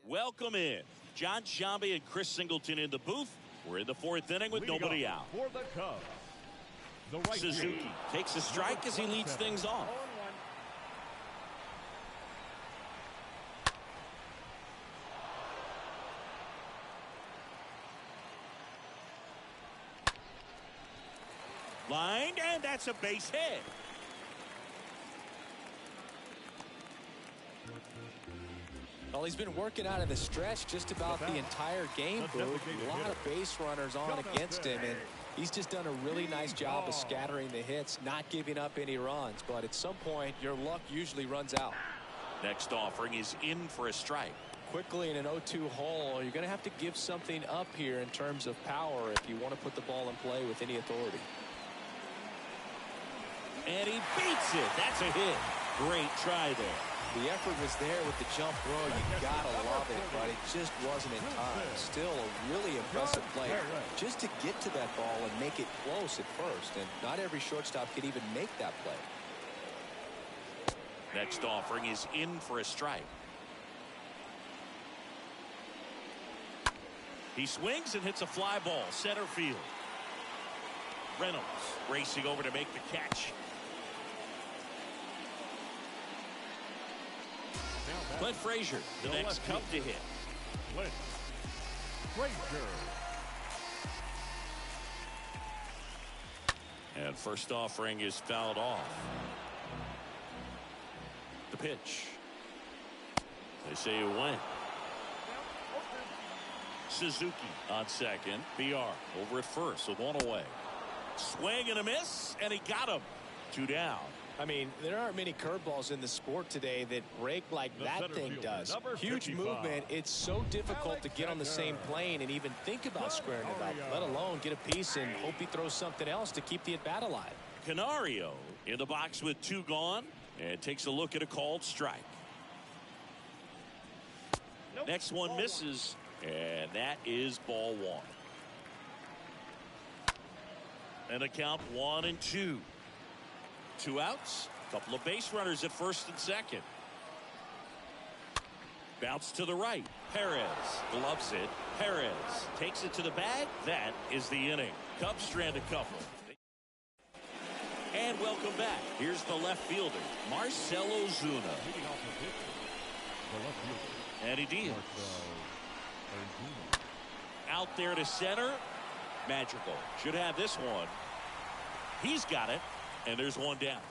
Welcome in. John Sciambi and Chris Singleton in the booth. We're in the fourth inning with nobody out. For the Cubs, Suzuki takes a strike as he leads things off. Lined, and that's a base hit. Well, he's been working out of the stretch just about the entire game, Boo. A lot of base runners on against him, and he's just done a really nice job of scattering the hits, not giving up any runs. But at some point, your luck usually runs out. Next offering is in for a strike. Quickly in an 0-2 hole, you're going to have to give something up here in terms of power if you want to put the ball in play with any authority. And he beats it. That's a hit. Great try there. The effort was there with the jump throw. You gotta love it, but it just wasn't in time. Still a really impressive play just to get to that ball and make it close at first. And not every shortstop could even make that play. Next offering is in for a strike. He swings and hits a fly ball center field. Reynolds racing over to make the catch. Clint Frazier, the next Cub to hit. Clint Frazier. And first offering is fouled off. The pitch. They say it went. Suzuki on second. BR over at first with one away. Swing and a miss, and he got him. 2 down. I mean, there aren't many curveballs in the sport today that break like that thing does. Huge movement. It's so difficult to get on the same plane and even think about squaring it up, let alone get a piece and hope he throws something else to keep the at-bat alive. Canario in the box with 2 gone and takes a look at a called strike. Next one misses, and that is ball 1. And a count 1-2. 2 outs, couple of base runners at first and second. Bounce to the right. Perez gloves it. Perez takes it to the bag. That is the inning. Cubs strand a couple. And welcome back. Here's the left fielder, Marcell Ozuna. And he deals. Out there to center. Magical. Should have this one. He's got it. And there's 1 down.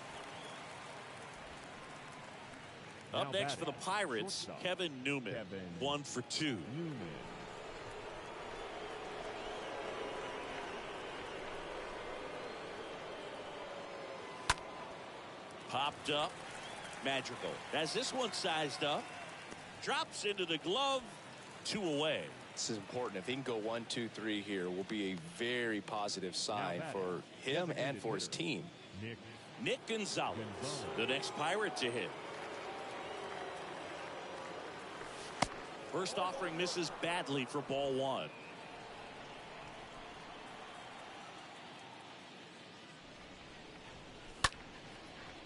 Up next for the Pirates, Kevin Newman. 1 for 2. Popped up. Magical. As this one sized up. Drops into the glove. 2 away. This is important. If he can go 1, 2, 3 here, will be a very positive sign for him and for his team. Nick Gonzalez, the next Pirate to hit. First offering misses badly for ball 1.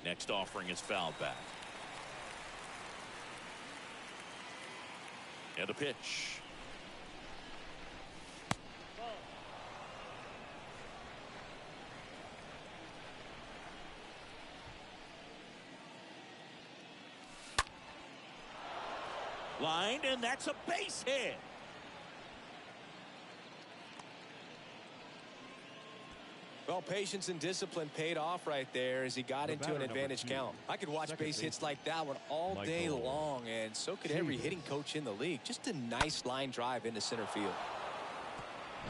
Next offering is fouled back. And a pitch. Lined, and that's a base hit. Well, patience and discipline paid off right there as he got into an advantage count. I could watch base hits like that one all day long, and so could every hitting coach in the league. Just a nice line drive into center field.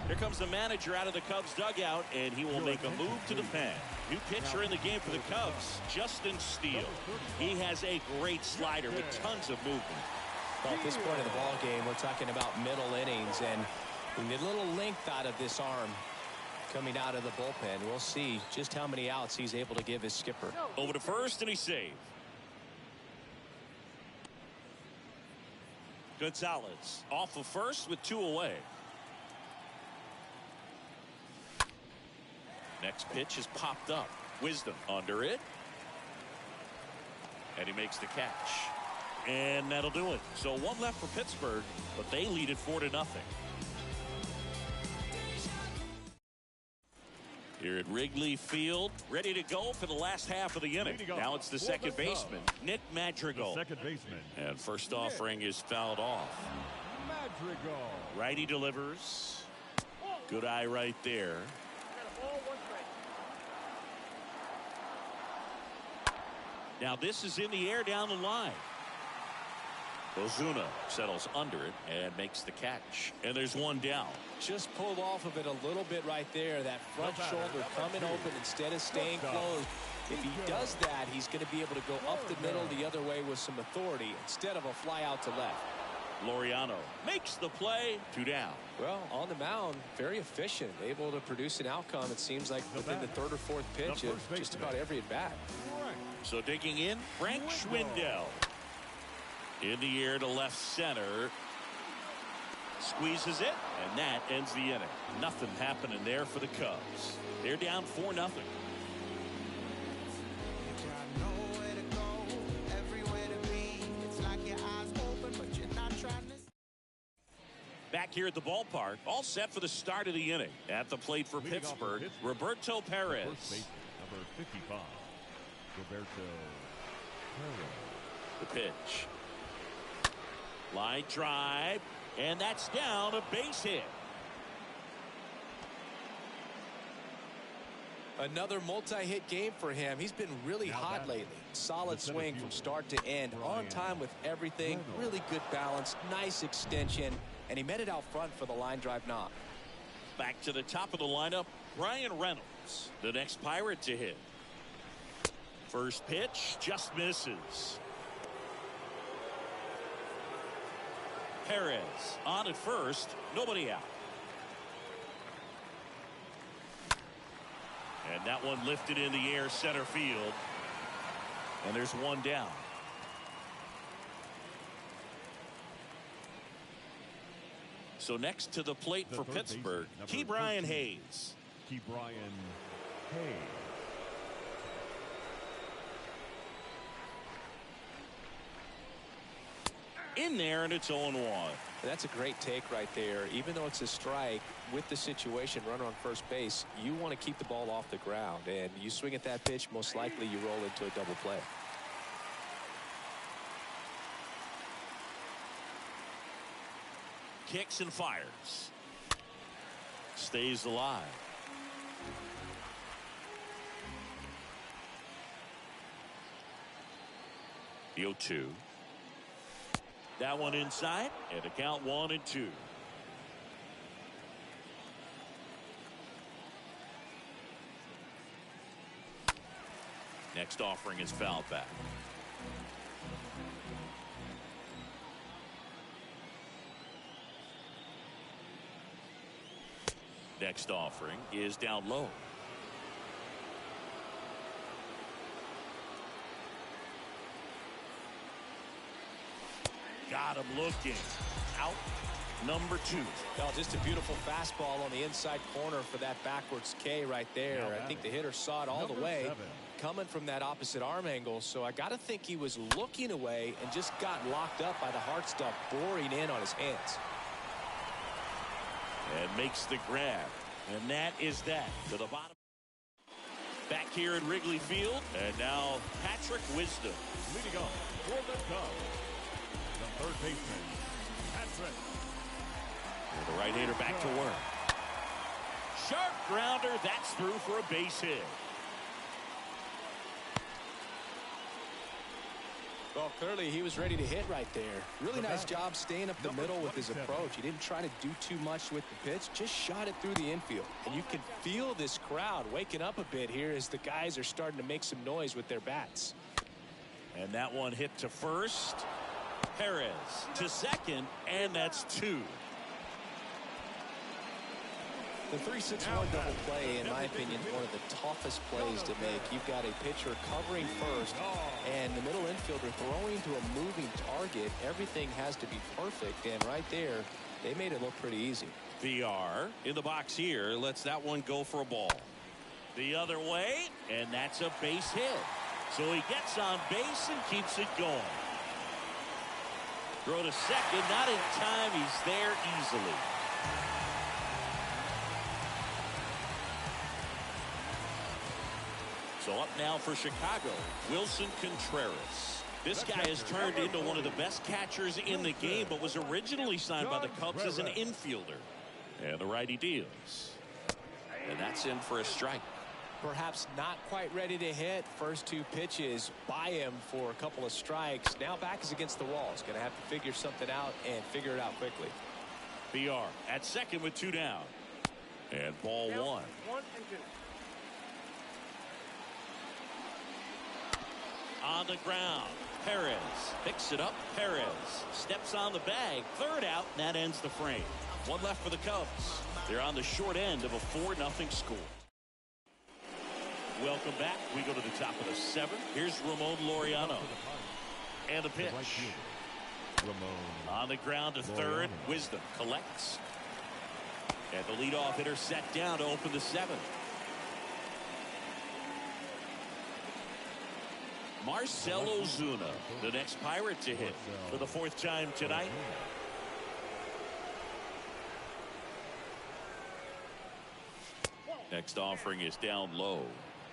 Here comes the manager out of the Cubs dugout, and he will make a move to the pen. New pitcher in the game for the Cubs, Justin Steele. He has a great slider with tons of movement. Well, at this point of the ball game, we're talking about middle innings, and we need a little length out of this arm coming out of the bullpen. We'll see just how many outs he's able to give his skipper. Over to first, and he's saved. Gonzalez off of first with 2 away. Next pitch is popped up. Wisdom under it. And he makes the catch. And that'll do it. So one left for Pittsburgh, but they lead it 4-0. Here at Wrigley Field, ready to go for the last half of the inning. Now it's the second baseman, Nick Madrigal. Second baseman. And first offering is fouled off. Madrigal. Righty delivers. Good eye right there. Now this is in the air down the line. Ozuna settles under it and makes the catch. And there's one down. Just pulled off of it a little bit right there. That front shoulder coming open instead of staying closed. If he does that, he's going to be able to go up the middle the other way with some authority instead of a fly out to left. Laureano makes the play. 2 down. Well, on the mound, very efficient, able to produce an outcome, it seems like, within the third or fourth pitch of just about every at bat. So digging in, Frank Schwindel. In the air to left center. Squeezes it, and that ends the inning. Nothing happening there for the Cubs. They're down 4-0. Back here at the ballpark, all set for the start of the inning. At the plate for Pittsburgh, Roberto Perez. First baseman, number 55, Roberto Perez. The pitch. Line drive, and that's down, a base hit. Another multi-hit game for him. He's been really hot lately. Solid swing from start to end. On time with everything. Really good balance. Nice extension. And he met it out front for the line drive knock. Back to the top of the lineup, Brian Reynolds, the next Pirate to hit. First pitch just misses. Perez on at first, nobody out. And that one lifted in the air center field. And there's one down. So next to the plate for Pittsburgh, Ke'Bryan Hayes. Ke'Bryan Hayes. In there, and it's 0-1. That's a great take right there. Even though it's a strike, with the situation, runner on first base, you want to keep the ball off the ground. And you swing at that pitch, most likely you roll into a double play. Kicks and fires. Stays alive. The 0-2. That one inside, and the count 1-2. Next offering is fouled back. Next offering is down low. Got him looking. Out. Number 2. Well, just a beautiful fastball on the inside corner for that backwards K right there. I think the hitter saw it all the way coming from that opposite arm angle. So I got to think he was looking away and just got locked up by the hard stuff boring in on his hands. And makes the grab. And that is that to the bottom. Back here at Wrigley Field. And now Patrick Wisdom. Leading off for the Cubs, the third baseman, Patrick. And the right-hander back to work. Sharp grounder. That's through for a base hit. Well, clearly he was ready to hit right there. Really nice job staying up the middle with his approach. He didn't try to do too much with the pitch, just shot it through the infield. And you can feel this crowd waking up a bit here as the guys are starting to make some noise with their bats. And that one hit to first. Perez to second, and that's 2. The 3-6-1 double play, in my opinion, is one of the toughest plays to make. You've got a pitcher covering first, and the middle infielder throwing to a moving target. Everything has to be perfect, and right there, they made it look pretty easy. VR in the box here lets that one go for a ball. The other way, and that's a base hit. So he gets on base and keeps it going. Throw to second, not in time. He's there easily. So up now for Chicago, Wilson Contreras. This guy has turned into one of the best catchers in the game, but was originally signed by the Cubs as an infielder. And the righty deals. And that's in for a strike. Perhaps not quite ready to hit. First two pitches by him for a couple of strikes. Now back is against the wall. He's going to have to figure something out and figure it out quickly. BR at second with 2 down. And ball 1. On the ground. Perez picks it up. Perez steps on the bag. Third out. And that ends the frame. One left for the Cubs. They're on the short end of a 4-0 score. Welcome back. We go to the top of the 7th. Here's Ramon Laureano. And the pitch. On the ground to third. Wisdom collects. And the leadoff hitter set down to open the 7th. Marcell Ozuna, the next Pirate to hit for the 4th time tonight. Next offering is down low.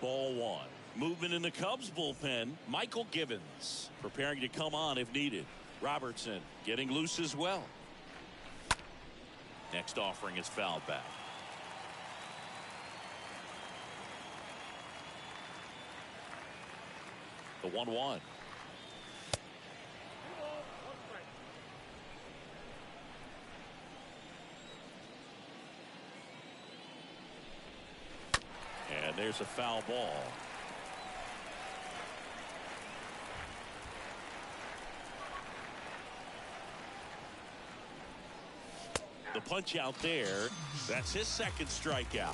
Ball 1. Movement in the Cubs bullpen. Michael Givens preparing to come on if needed. Robertson getting loose as well. Next offering is fouled back. The 1-1. And there's a foul ball. The punch out there. That's his 2nd strikeout.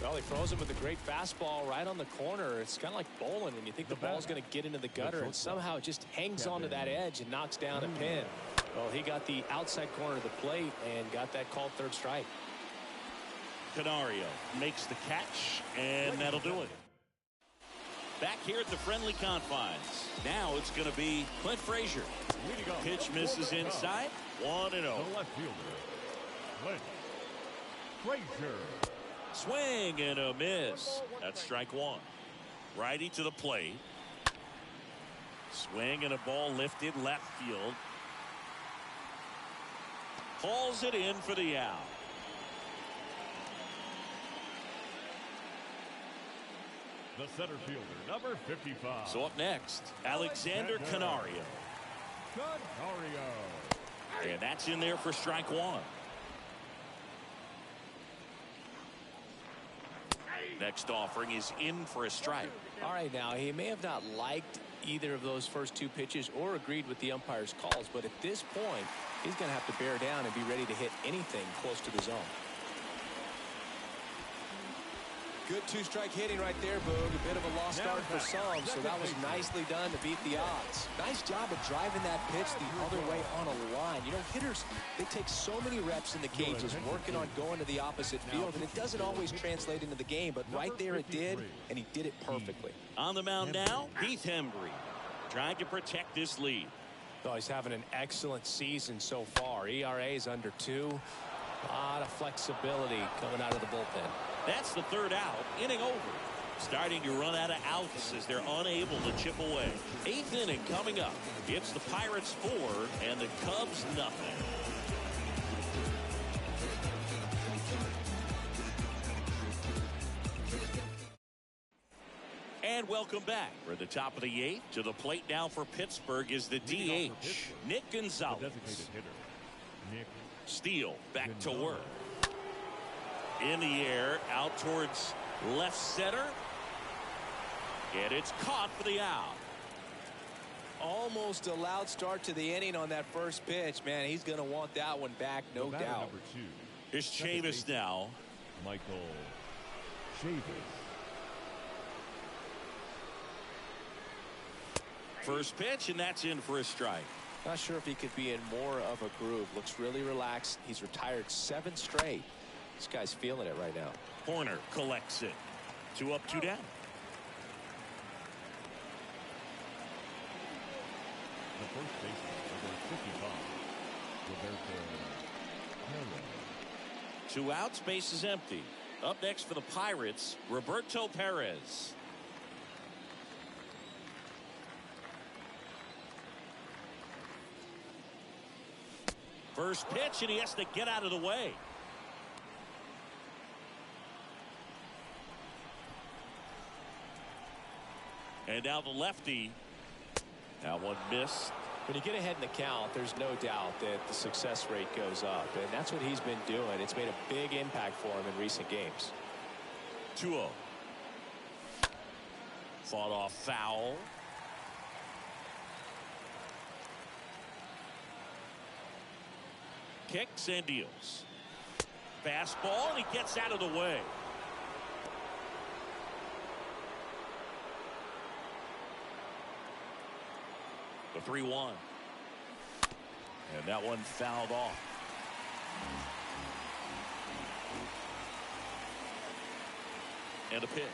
Well, he throws him with a great fastball right on the corner. It's kind of like bowling when you think the ball's going to get into the gutter, and somehow it just hangs onto that edge and knocks down a pin. Well, he got the outside corner of the plate and got that called 3rd strike. Canario makes the catch, and that'll do it. Back here at the friendly confines. Now it's going to be Clint Frazier. Pitch misses inside. 1-0. The left fielder, Clint Frazier. Swing and a miss. That's strike 1. Righty to the plate. Swing and a ball lifted left field. Hauls it in for the out. The center fielder, number 55. So up next, Alexander Canario. And that's in there for strike 1. Next offering is in for a strike. All right, now he may have not liked either of those first 2 pitches or agreed with the umpire's calls, but at this point he's going to have to bear down and be ready to hit anything close to the zone. Good 2-strike hitting right there, Boog. A bit of a lost start for some, so that was nicely done to beat the odds. Nice job of driving that pitch the other way on a line. You know, hitters, they take so many reps in the cages working on going to the opposite field, and it doesn't always translate into the game, but right there it did, and he did it perfectly. On the mound now, Heath Hembry trying to protect this lead. Oh, he's having an excellent season so far. ERA is under 2. A lot of flexibility coming out of the bullpen. That's the 3rd out. Inning over. Starting to run out of outs as they're unable to chip away. 8th inning coming up. It's the Pirates 4 and the Cubs nothing. And welcome back. We're at the top of the 8th. To the plate now for Pittsburgh is the DH, Nick Gonzalez. Steele back to work. In the air, out towards left center. And it's caught for the out. Almost a loud start to the inning on that first pitch. Man, he's going to want that one back, no doubt. Number 2. Here's Chavis now. Michael Chavis. First pitch, and that's in for a strike. Not sure if he could be in more of a groove. Looks really relaxed. He's retired 7 straight. This guy's feeling it right now. Horner collects it. 2 up, 2 down. The first baseman, number 55. Roberto. 2 outs, base is empty. Up next for the Pirates, Roberto Perez. First pitch, and he has to get out of the way. And now the lefty. That one missed. When you get ahead in the count, there's no doubt that the success rate goes up, and that's what he's been doing. It's made a big impact for him in recent games. 2-0. Fought off foul. Kicks and deals. Fastball, and he gets out of the way. The 3-1. And that one fouled off. And a pitch.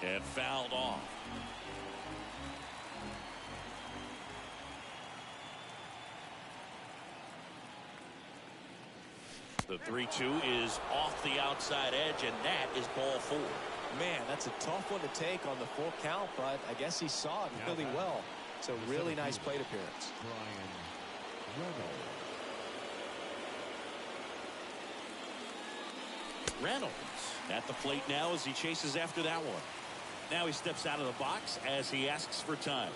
And fouled off. The 3-2 is off the outside edge, and that is ball 4. Man, that's a tough one to take on the full count, but I guess he saw it really well. It's a really nice plate appearance. Reynolds at the plate now as he chases after that one. Now he steps out of the box as he asks for time.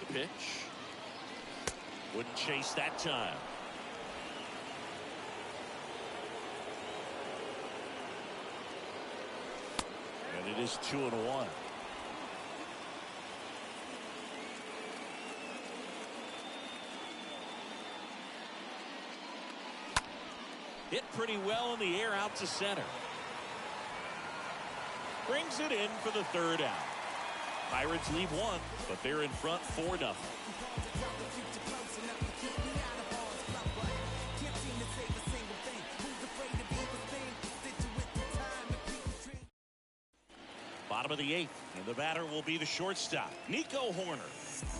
The pitch. Wouldn't chase that time. And it is 2-1. Hit pretty well in the air out to center. Brings it in for the 3rd out. Pirates leave 1, but they're in front 4-0. Bottom of the 8th, and the batter will be the shortstop, Nico Horner.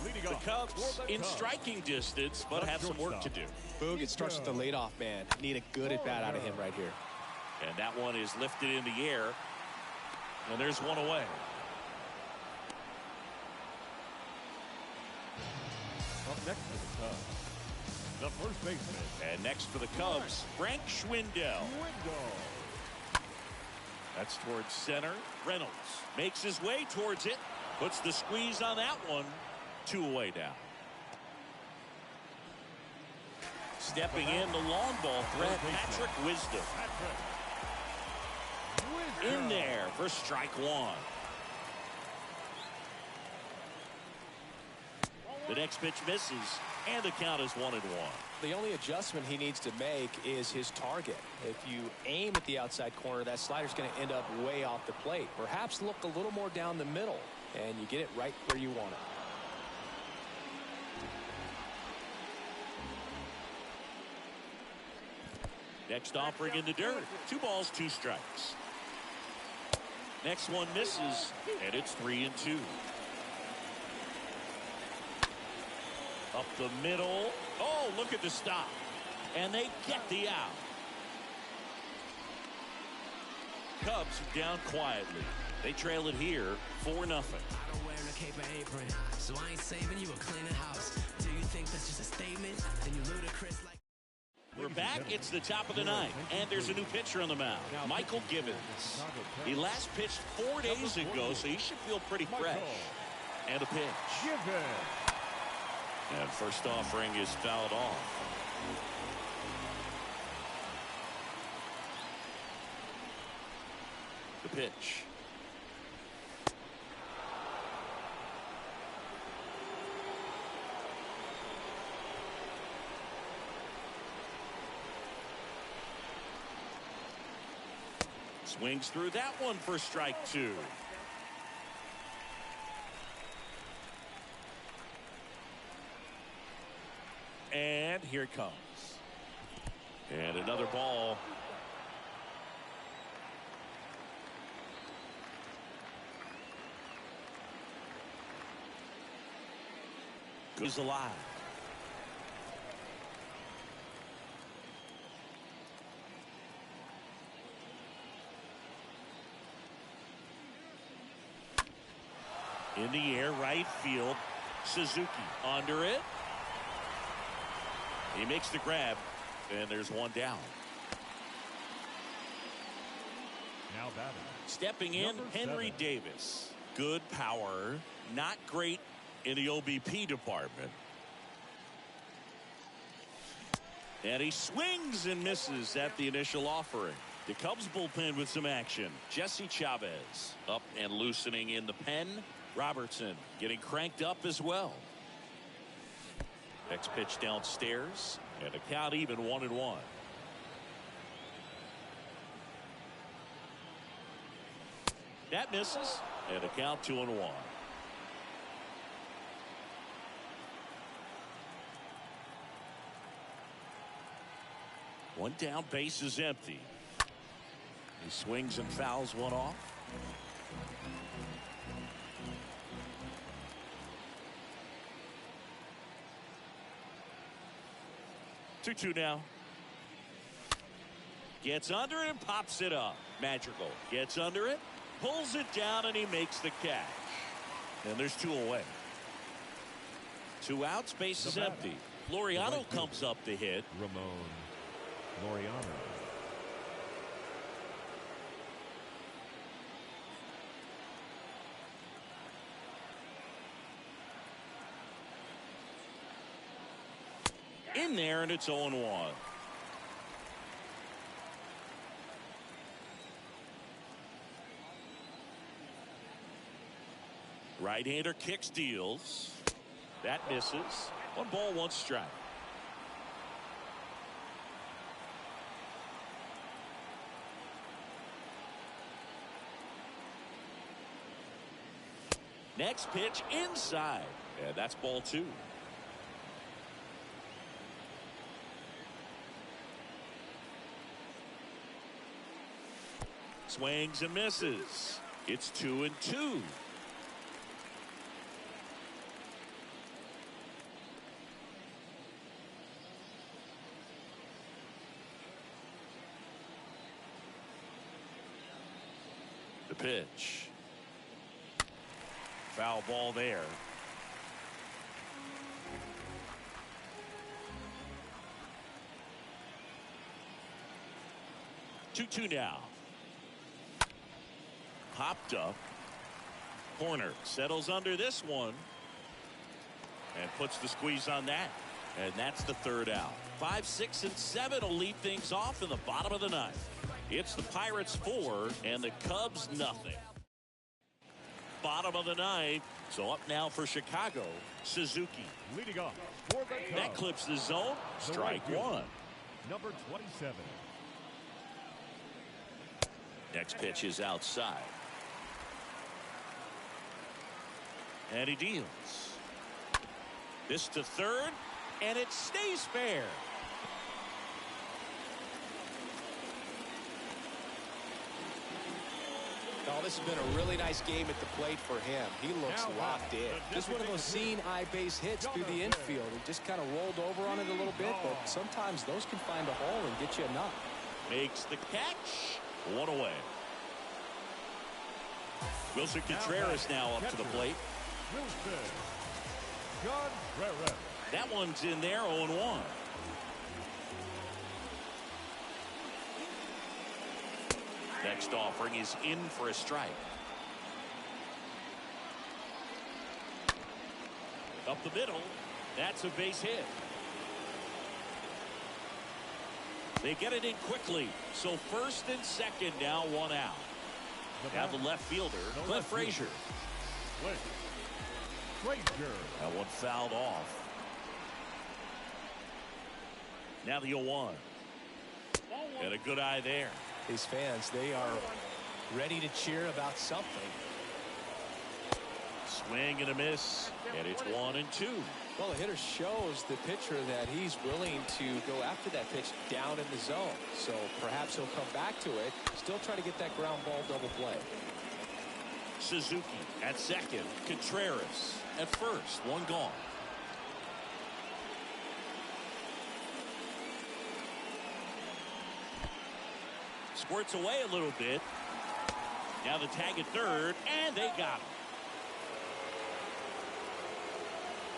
The Cubs in striking distance, but have some work to do. Boog, it starts with the leadoff man. Need a good at bat out of him right here. And that one is lifted in the air, and there's one away. Up next for the Cubs, the first baseman. And next for the Cubs, Frank Schwindel. That's towards center. Reynolds makes his way towards it. Puts the squeeze on that one. 2 away now. Stepping in the long ball threat, Patrick Wisdom. In there for strike 1. The next pitch misses, and the count is 1-1. The only adjustment he needs to make is his target. If you aim at the outside corner, that slider's going to end up way off the plate. Perhaps look a little more down the middle, and you get it right where you want it. Next offering in the dirt. 2 balls, 2 strikes. Next one misses, and it's 3-2. Up the middle. Oh, look at the stop. And they get the out. Cubs down quietly. They trail it here 4-0. I don't wear a cape or apron, so I ain't saving you a cleaning house. Do you think that's just a statement? Then you ludicrous like. We're back. It's the top of the 9th, and there's a new pitcher on the mound, Michael Gibbons. He last pitched 4 days ago, so he should feel pretty fresh. And a pitch. And first offering is fouled off. The pitch. Swings through that one for strike 2. And here it comes. And another ball. Is alive. In the air, right field. Suzuki under it. He makes the grab, and there's one down. Now batting. Stepping in, Henry Davis. Good power, not great in the OBP department. And he swings and misses at the initial offering. The Cubs bullpen with some action. Jesse Chavez up and loosening in the pen. Robertson getting cranked up as well. Next pitch downstairs, and the count even 1-1. That misses, and the count 2-1. One down, base is empty. He swings and fouls one off. Two now. Gets under it and pops it up. Magical. Gets under it, pulls it down, and he makes the catch. And there's two away. 2 outs, base is empty. Laureano comes up to hit. Ramon Laureano. In there, and it's 0-1. Right-hander kicks, deals. That misses. 1 ball, 1 strike. Next pitch inside. And that's ball 2. Swings and misses. It's 2-2. The pitch. Foul ball there. 2-2 now. Popped up. Corner settles under this one and puts the squeeze on that, and that's the 3rd out. 5, 6, and 7 will lead things off in the bottom of the 9th. It's the Pirates 4 and the Cubs nothing. Bottom of the 9th. So up now for Chicago, Suzuki. Leading off for the Cubs. That clips the zone. Strike 1. Number 27. Next pitch is outside. And he deals. This to 3rd, and it stays fair. Oh, this has been a really nice game at the plate for him. He looks locked in. Just one of those seeing eye base hits through the infield. He just kind of rolled over on it a little bit, but sometimes those can find a hole and get you a knock. Makes the catch. 1 away. Wilson Contreras now up to the plate. That one's in there, 0-1. Next offering is in for a strike. Up the middle. That's a base hit. They get it in quickly. So 1st and 2nd now, 1 out. Now the left fielder, Cliff Frazier. That one fouled off. Now the 0-1. And a good eye there. These fans, they are ready to cheer about something. Swing and a miss. And it's 1-2. Well, the hitter shows the pitcher that he's willing to go after that pitch down in the zone. So perhaps he'll come back to it. Still try to get that ground ball double play. Suzuki at 2nd. Contreras at 1st. 1 gone. Squirts away a little bit. Now the tag at third, and they got him.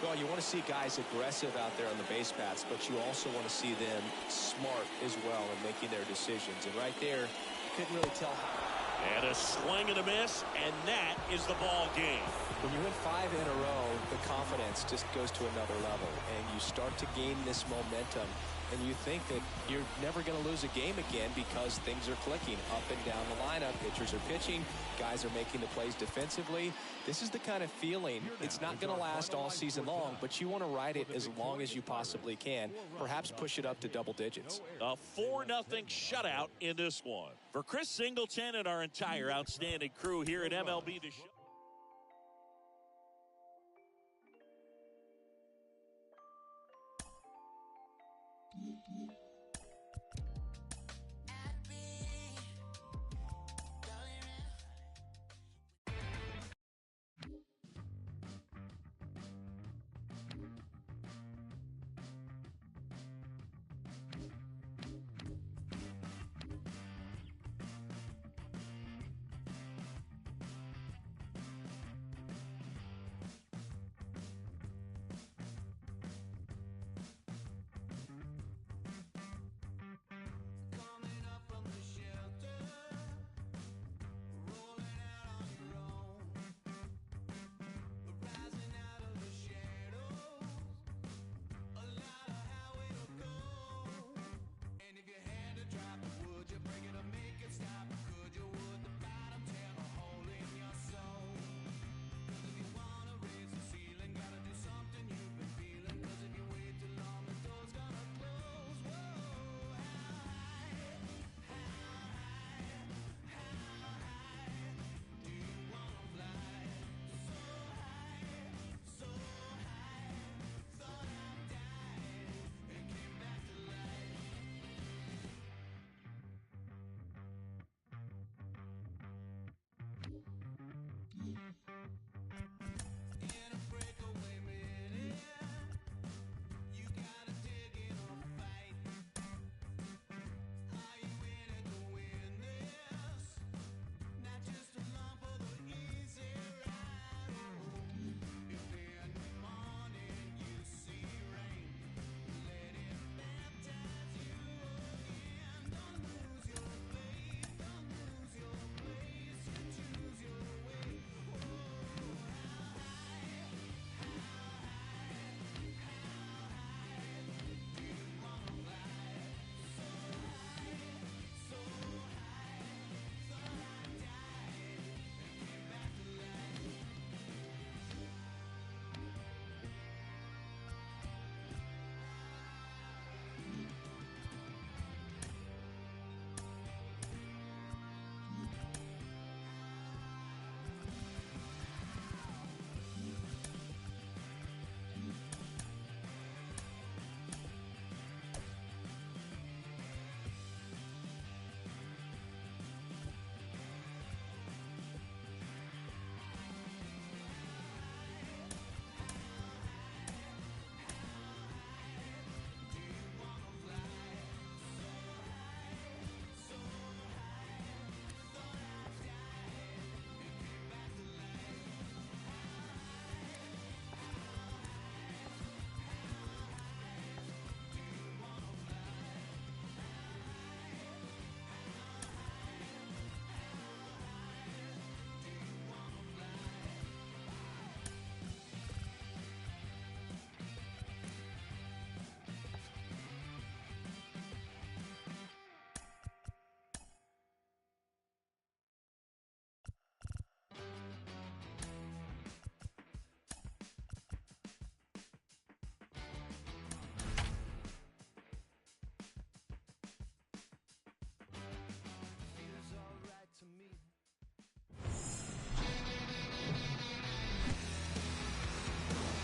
Well, you want to see guys aggressive out there on the base paths, but you also want to see them smart as well in making their decisions. And right there, you couldn't really tell. And a swing and a miss, and that is the ball game. When you win 5 in a row, the confidence just goes to another level, and you start to gain this momentum, and you think that you're never going to lose a game again because things are clicking up and down the lineup. Pitchers are pitching. Guys are making the plays defensively. This is the kind of feeling. It's not going to last all season long, but you want to ride it as long as you possibly can. Perhaps push it up to double digits. A 4-0 shutout in this one. For Chris Singleton and our entire outstanding crew here at MLB The Show.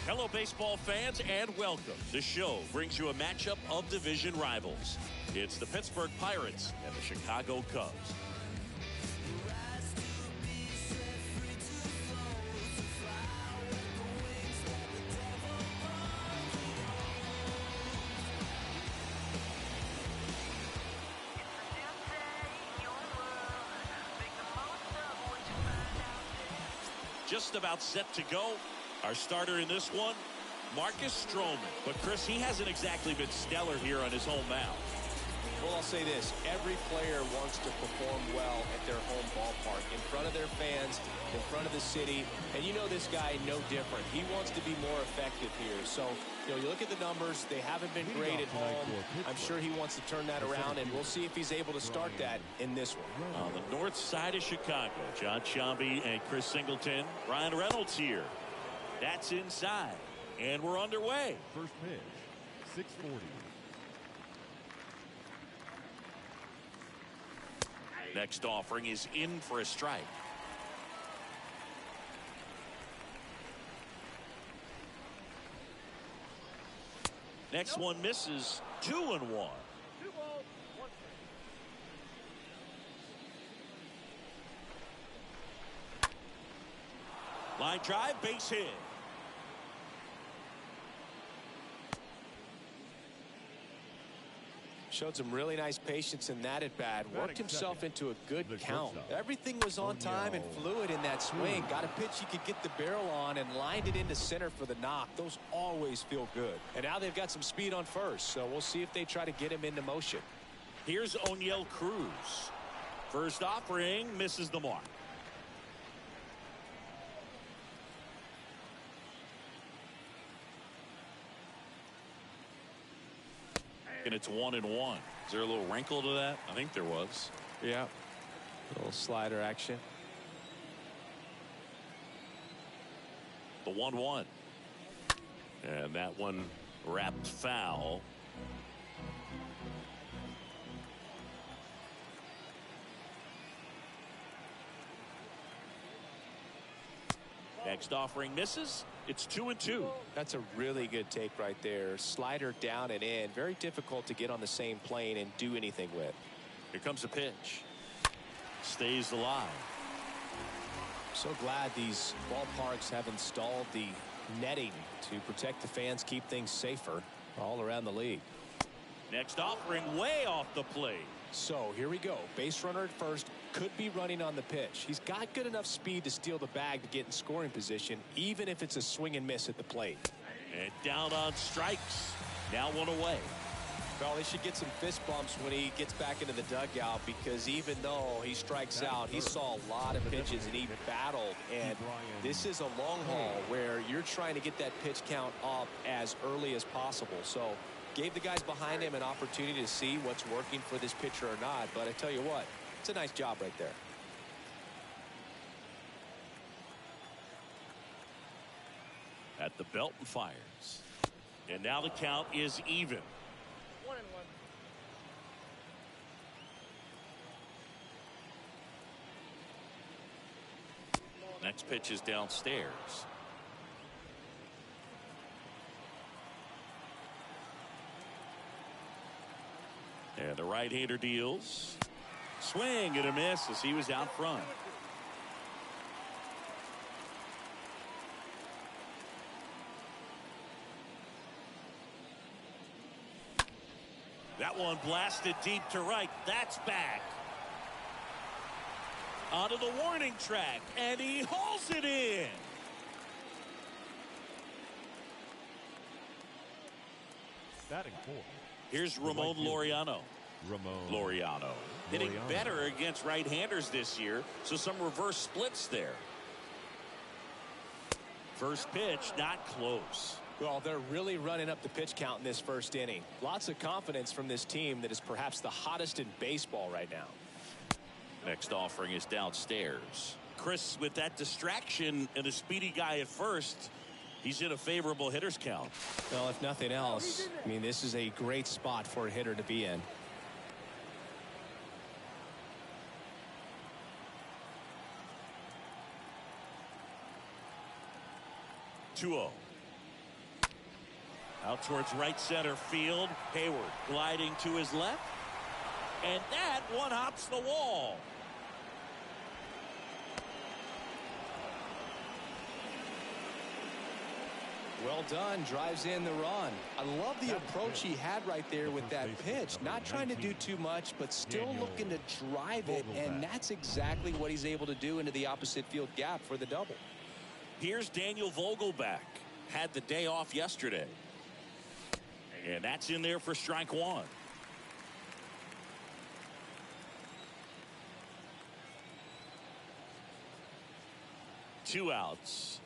Hello, baseball fans, and welcome. The show brings you a matchup of division rivals. It's the Pittsburgh Pirates and the Chicago Cubs. Introducing your just about set to go. Our starter in this one, Marcus Stroman. But, Chris, he hasn't exactly been stellar here on his home mound. Well, I'll say this. Every player wants to perform well at their home ballpark, in front of their fans, in front of the city. And you know this guy no different. He wants to be more effective here. So, you look at the numbers. They haven't been great at home. I'm sure he wants to turn that around, and we'll see if he's able to start that in this one. On the north side of Chicago, John Sciambi and Chris Singleton. Ryan Reynolds here. That's inside. And we're underway. First pitch, 6:40. Next offering is in for a strike. Next one misses. 2-1. Line drive, base hit. Showed some really nice patience in that at bat. Worked himself into a good count. Everything was on time and fluid in that swing. Got a pitch he could get the barrel on and lined it into center for the knock. Those always feel good. And now they've got some speed on first, so we'll see if they try to get him into motion. Here's O'Neill Cruz. First offering misses the mark. And it's 1-1. Is there a little wrinkle to that? I think there was. Yeah. A little slider action. The 1-1. And that one wrapped foul. Next offering misses. It's 2-2. That's a really good take right there. Slider down and in. Very difficult to get on the same plane and do anything with. Here comes a pitch. Stays alive. So glad these ballparks have installed the netting to protect the fans, keep things safer all around the league. Next offering way off the plate. So here we go. Base runner at first. Could be running on the pitch. He's got good enough speed to steal the bag to get in scoring position, even if it's a swing and miss at the plate. And down on strikes. Now one away. Well, they should get some fist bumps when he gets back into the dugout, because even though he strikes out, he saw a lot of pitches and he battled. And this is a long haul where you're trying to get that pitch count up as early as possible. So gave the guys behind him an opportunity to see what's working for this pitcher or not. But I tell you what, it's a nice job right there. At the belt and fires. And now the count is even. 1-1. Next pitch is downstairs. And the right-hander deals. Swing and a miss as he was out front. That one blasted deep to right. That's back. Onto the warning track, and he hauls it in. Batting fourth. Here's Ramon Laureano. Laureano. Hitting better against right-handers this year, so some reverse splits there. First pitch, not close. Well, they're really running up the pitch count in this first inning. Lots of confidence from this team that is perhaps the hottest in baseball right now. Next offering is downstairs. Chris, with that distraction and a speedy guy at first, he's in a favorable hitter's count. Well, if nothing else, I mean, this is a great spot for a hitter to be in. Two-0. Out towards right center field. Hayward gliding to his left. And that one hops the wall. Well done. Drives in the run. I love the approach he had right there with that pitch. Not trying to do too much, but still looking to drive it. And that's exactly what he's able to do into the opposite field gap for the double. Here's Daniel Vogelback. Had the day off yesterday. And that's in there for strike one. Two outs.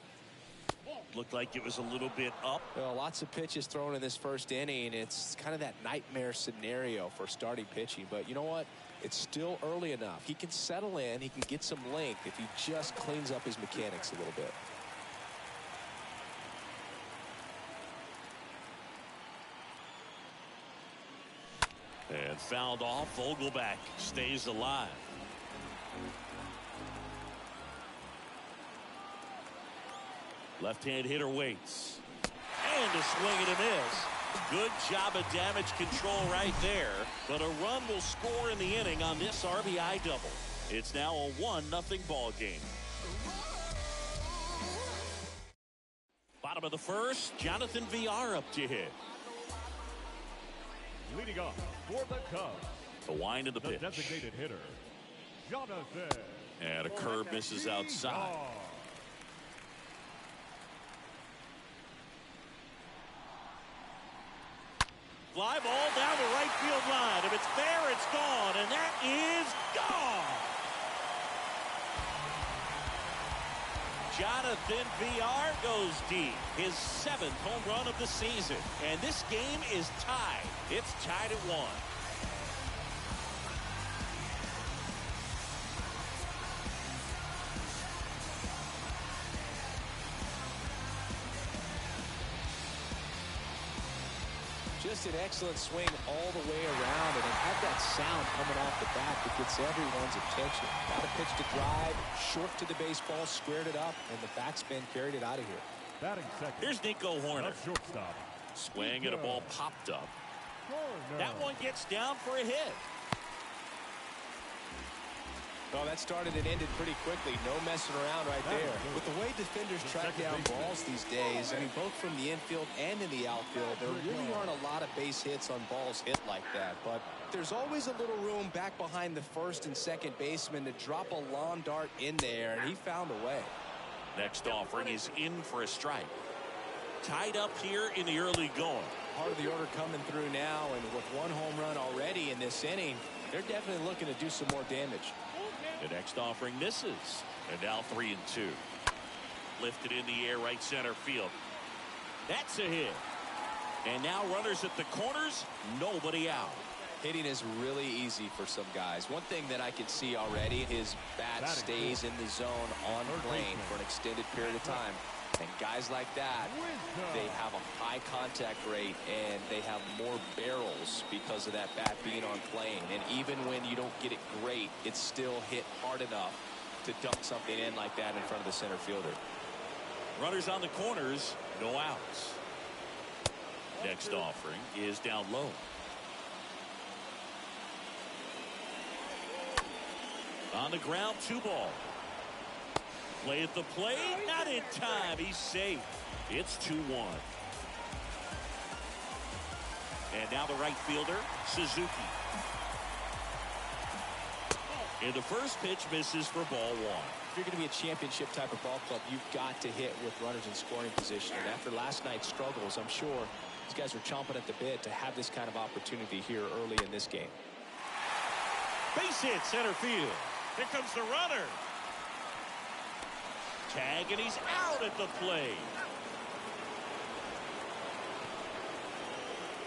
Looked like it was a little bit up. Well, lots of pitches thrown in this first inning. It's kind of that nightmare scenario for starting pitching. But you know what? It's still early enough. He can settle in. He can get some length if he just cleans up his mechanics a little bit. And fouled off. Vogelback stays alive. Left-hand hitter waits. And a swing and a miss. Good job of damage control right there. But a run will score in the inning on this RBI double. It's now a 1-0 ball game. Bottom of the first, Jonathan Villar up to hit. Leading off for the Cubs. The wind of the pitch. Designated hitter, Jonathan. And a curve misses outside. Fly ball down the right field line. If it's there, it's gone. And that is gone. Jonathan Villar goes deep. His 7th home run of the season. And this game is tied. It's tied at 1. Just an excellent swing all the way around, and it had that sound coming off the bat that gets everyone's attention. Got a pitch to drive, short to the baseball, squared it up, and the backspin carried it out of here. Batting second. Here's Nico Horner. Shortstop. Swing and a ball popped up. Horner. That one gets down for a hit. Well, that started and ended pretty quickly. No messing around right there. With the way defenders track down balls these days, I mean, both from the infield and in the outfield, there really aren't a lot of base hits on balls hit like that. But there's always a little room back behind the first and second baseman to drop a lawn dart in there, and he found a way. Next offering is in for a strike. Tied up here in the early going. Part of the order coming through now, and with one home run already in this inning, they're definitely looking to do some more damage. The next offering misses. And now 3-2. Lifted in the air, right center field. That's a hit. And now runners at the corners, nobody out. Hitting is really easy for some guys. One thing that I can see already, his bat stays in the zone on plane for an extended period of time. And guys like that, they have a high contact rate and they have more barrels because of that bat being on plane. And even when you don't get it great, it's still hit hard enough to dunk something in like that in front of the center fielder. Runners on the corners, no outs. Next offering is down low. On the ground, 2 ball. Play at the plate, not in time. He's safe. It's 2-1. And now the right fielder, Suzuki. And the first pitch misses for ball 1. If you're going to be a championship type of ball club, you've got to hit with runners in scoring position. And after last night's struggles, I'm sure these guys are chomping at the bit to have this kind of opportunity here early in this game. Base hit, center field. Here comes the runner. Tag, and he's out at the plate.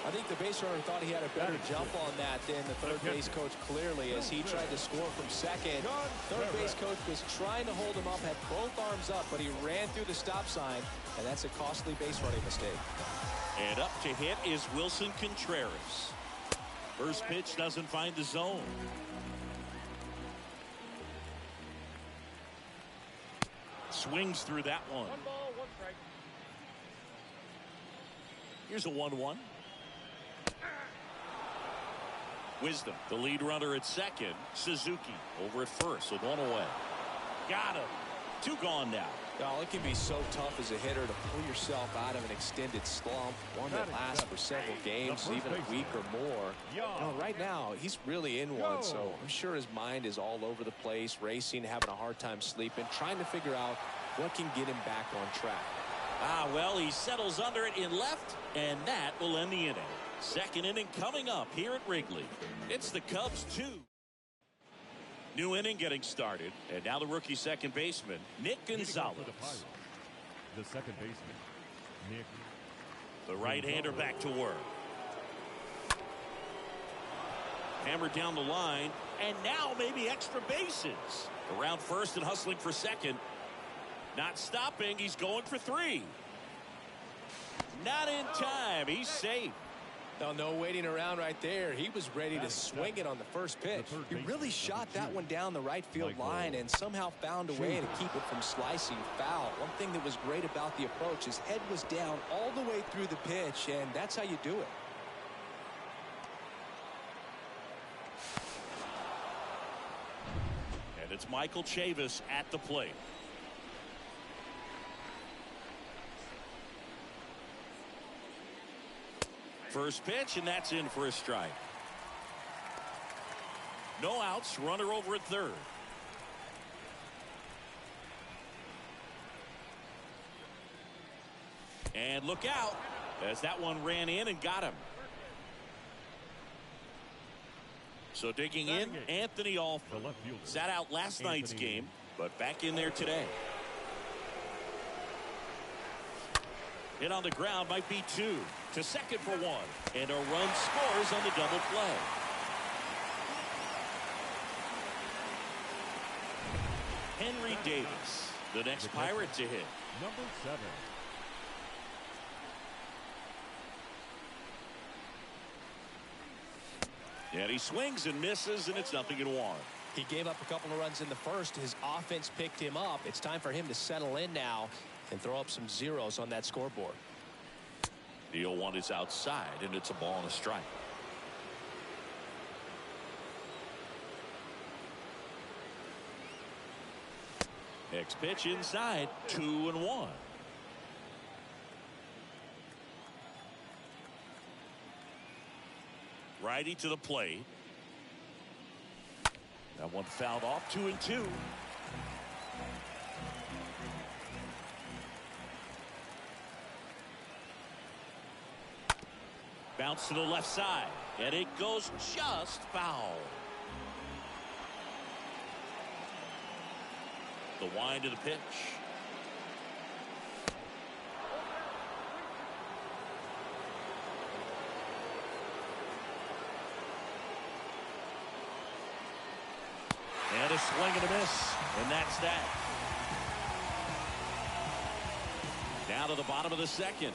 I think the base runner thought he had a better jump on that than the third base coach, clearly, as he tried to score from second. Third base coach was trying to hold him up, had both arms up, but he ran through the stop sign, and that's a costly base running mistake. And up to hit is Wilson Contreras. First pitch doesn't find the zone. Swings through that one. 1 ball, 1 strike. Here's a 1-1. Wisdom, the lead runner at second. Suzuki over at first with 1 away. Got him. 2 gone now. Well, it can be so tough as a hitter to pull yourself out of an extended slump, one that lasts for several games, even a week or more. You know, right now, he's really in one, so I'm sure his mind is all over the place, racing, having a hard time sleeping, trying to figure out what can get him back on track. Well, he settles under it in left, and that will end the inning. Second inning coming up here at Wrigley. It's the Cubs 2. New inning getting started, and now the rookie second baseman, Nick Gonzalez. The second baseman, Nick. The right-hander back to work. Hammered down the line, and now maybe extra bases. Around first and hustling for second. Not stopping, he's going for 3. Not in time, he's safe. No waiting around right there. He was ready to swing it on the first pitch. He really shot that one down the right field line and somehow found a way to keep it from slicing foul. One thing that was great about the approach, his head was down all the way through the pitch, and that's how you do it. And it's Michael Chavis at the plate. First pitch, and that's in for a strike. No outs, runner over at third. And look out, as that one ran in and got him. So digging in, Anthony Alford. Sat out last night's game, but back in there today. Hit on the ground, might be 2. To second for 1. And a run scores on the double play. Henry Davis, the next Pirate to hit. Number 7. And he swings and misses, and it's 0-1. He gave up a couple of runs in the first. His offense picked him up. It's time for him to settle in now and throw up some zeros on that scoreboard. The 0-1 is outside, and it's a ball and a strike. Next pitch inside, 2-1. Righty to the plate. That one fouled off, 2-2. Bounce to the left side, and it goes just foul. The wind of the pitch. And a swing and a miss, and that's that. Down to the bottom of the second.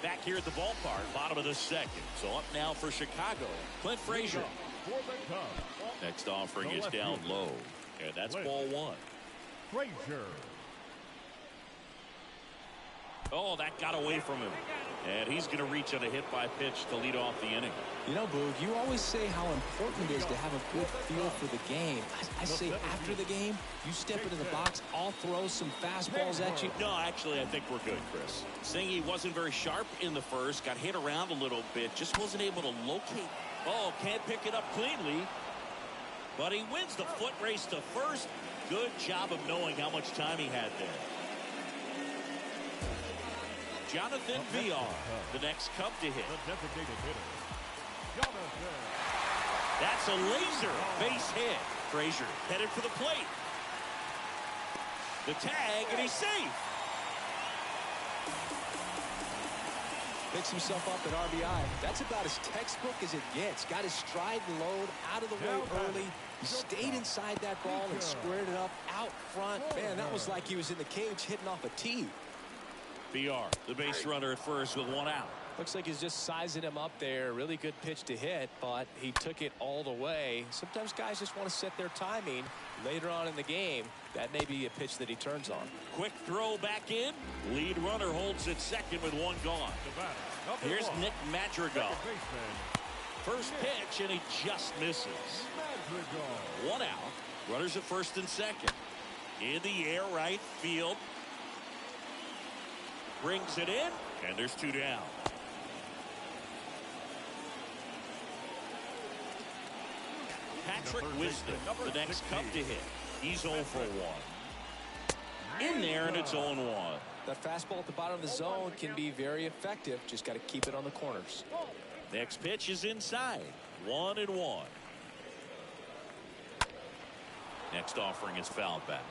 Back here at the ballpark, bottom of the second. So up now for Chicago, Clint Frazier. Next offering is down low, and that's ball 1. Frazier. Oh, that got away from him. And he's going to reach on a hit by pitch to lead off the inning. You know, Boog, you always say how important it is to have a good feel for the game. I say after the game, you step into the box, I'll throw some fastballs at you. No, actually, I think we're good, Chris. Singy wasn't very sharp in the first, got hit around a little bit, just wasn't able to locate. Oh, can't pick it up cleanly. But he wins the foot race to first. Good job of knowing how much time he had there. Jonathan Villar, the next Cub to hit. The designated hitter, Jonathan. That's a laser base hit. Frazier headed for the plate. The tag, and he's safe. Picks himself up at RBI. That's about as textbook as it gets. Got his stride and load out of the way early. He stayed inside that ball and squared it up out front. Man, that was like he was in the cage hitting off a tee. BR, the base runner at first with 1 out. Looks like he's just sizing him up there. Really good pitch to hit, but he took it all the way. Sometimes guys just want to set their timing later on in the game. That may be a pitch that he turns on. Quick throw back in. Lead runner holds it second with 1 gone. Here's Nick Madrigal. First pitch, and he just misses. 1 out. Runners at first and second. In the air, right field. Brings it in, and there's 2 down. Patrick Wisdom, the next Cub to hit. He's 0 for 1. In there, and it's 0-1. That fastball at the bottom of the zone can be very effective. Just got to keep it on the corners. Next pitch is inside. 1-1. Next offering is fouled back.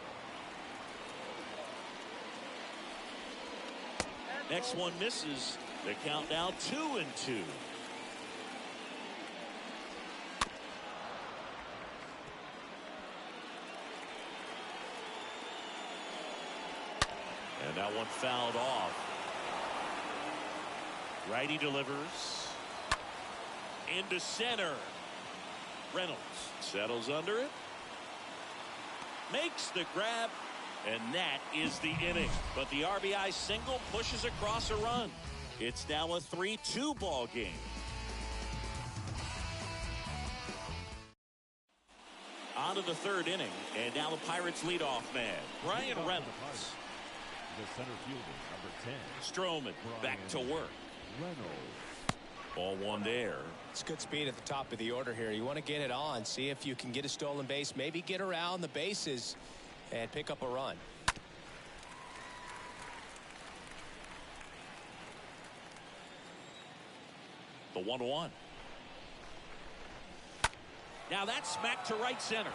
Next one misses. The count now 2-2. And that one fouled off. Righty delivers. Into center. Reynolds settles under it. Makes the grab. And that is the inning. But the RBI single pushes across a run. It's now a 3-2 ball game. On to the 3rd inning. And now the Pirates leadoff man, Brian Reynolds. The center fielder, number 10. Stroman back to work. Reynolds. Ball 1 there. It's good speed at the top of the order here. You want to get it on, see if you can get a stolen base, maybe get around the bases and pick up a run. The 1-1. Now that's smacked to right center.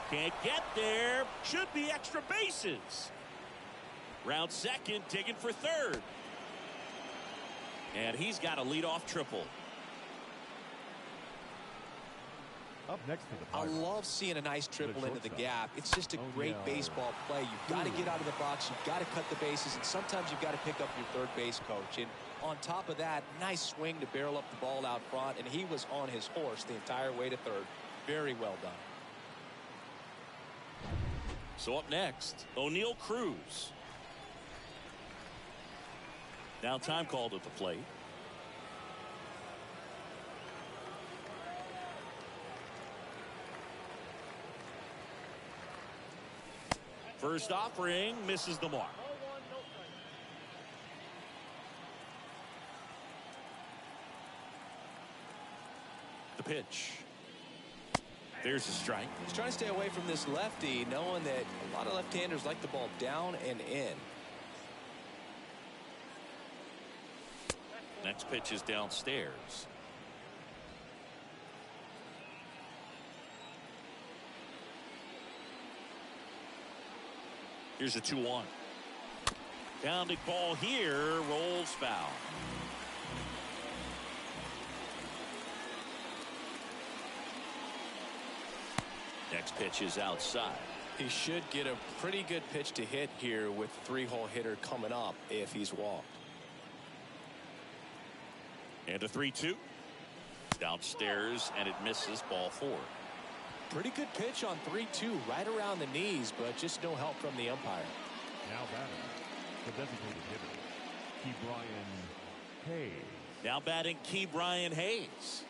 Can't get there. Should be extra bases. Round second, digging for third. And he's got a leadoff triple. Up next for the I Pirates. love seeing a nice triple into the gap. It's just a great baseball play. You've got to get out of the box. You've got to cut the bases. And sometimes you've got to pick up your third base coach. And on top of that, nice swing to barrel up the ball out front. And he was on his horse the entire way to third. Very well done. So up next, O'Neal Cruz. Now time called at the plate. First offering misses the mark. The pitch. There's a strike. He's trying to stay away from this lefty, knowing that a lot of left-handers like the ball down and in. Next pitch is downstairs. Here's a 2-1. Pounding ball here, rolls foul. Next pitch is outside. He should get a pretty good pitch to hit here with the 3-hole hitter coming up if he's walked. And a 3-2. Downstairs, and it misses, ball 4. Pretty good pitch on 3-2, right around the knees, but just no help from the umpire. Now batting, the designated hitter, Key Brian Hayes. Now batting Key Brian Hayes.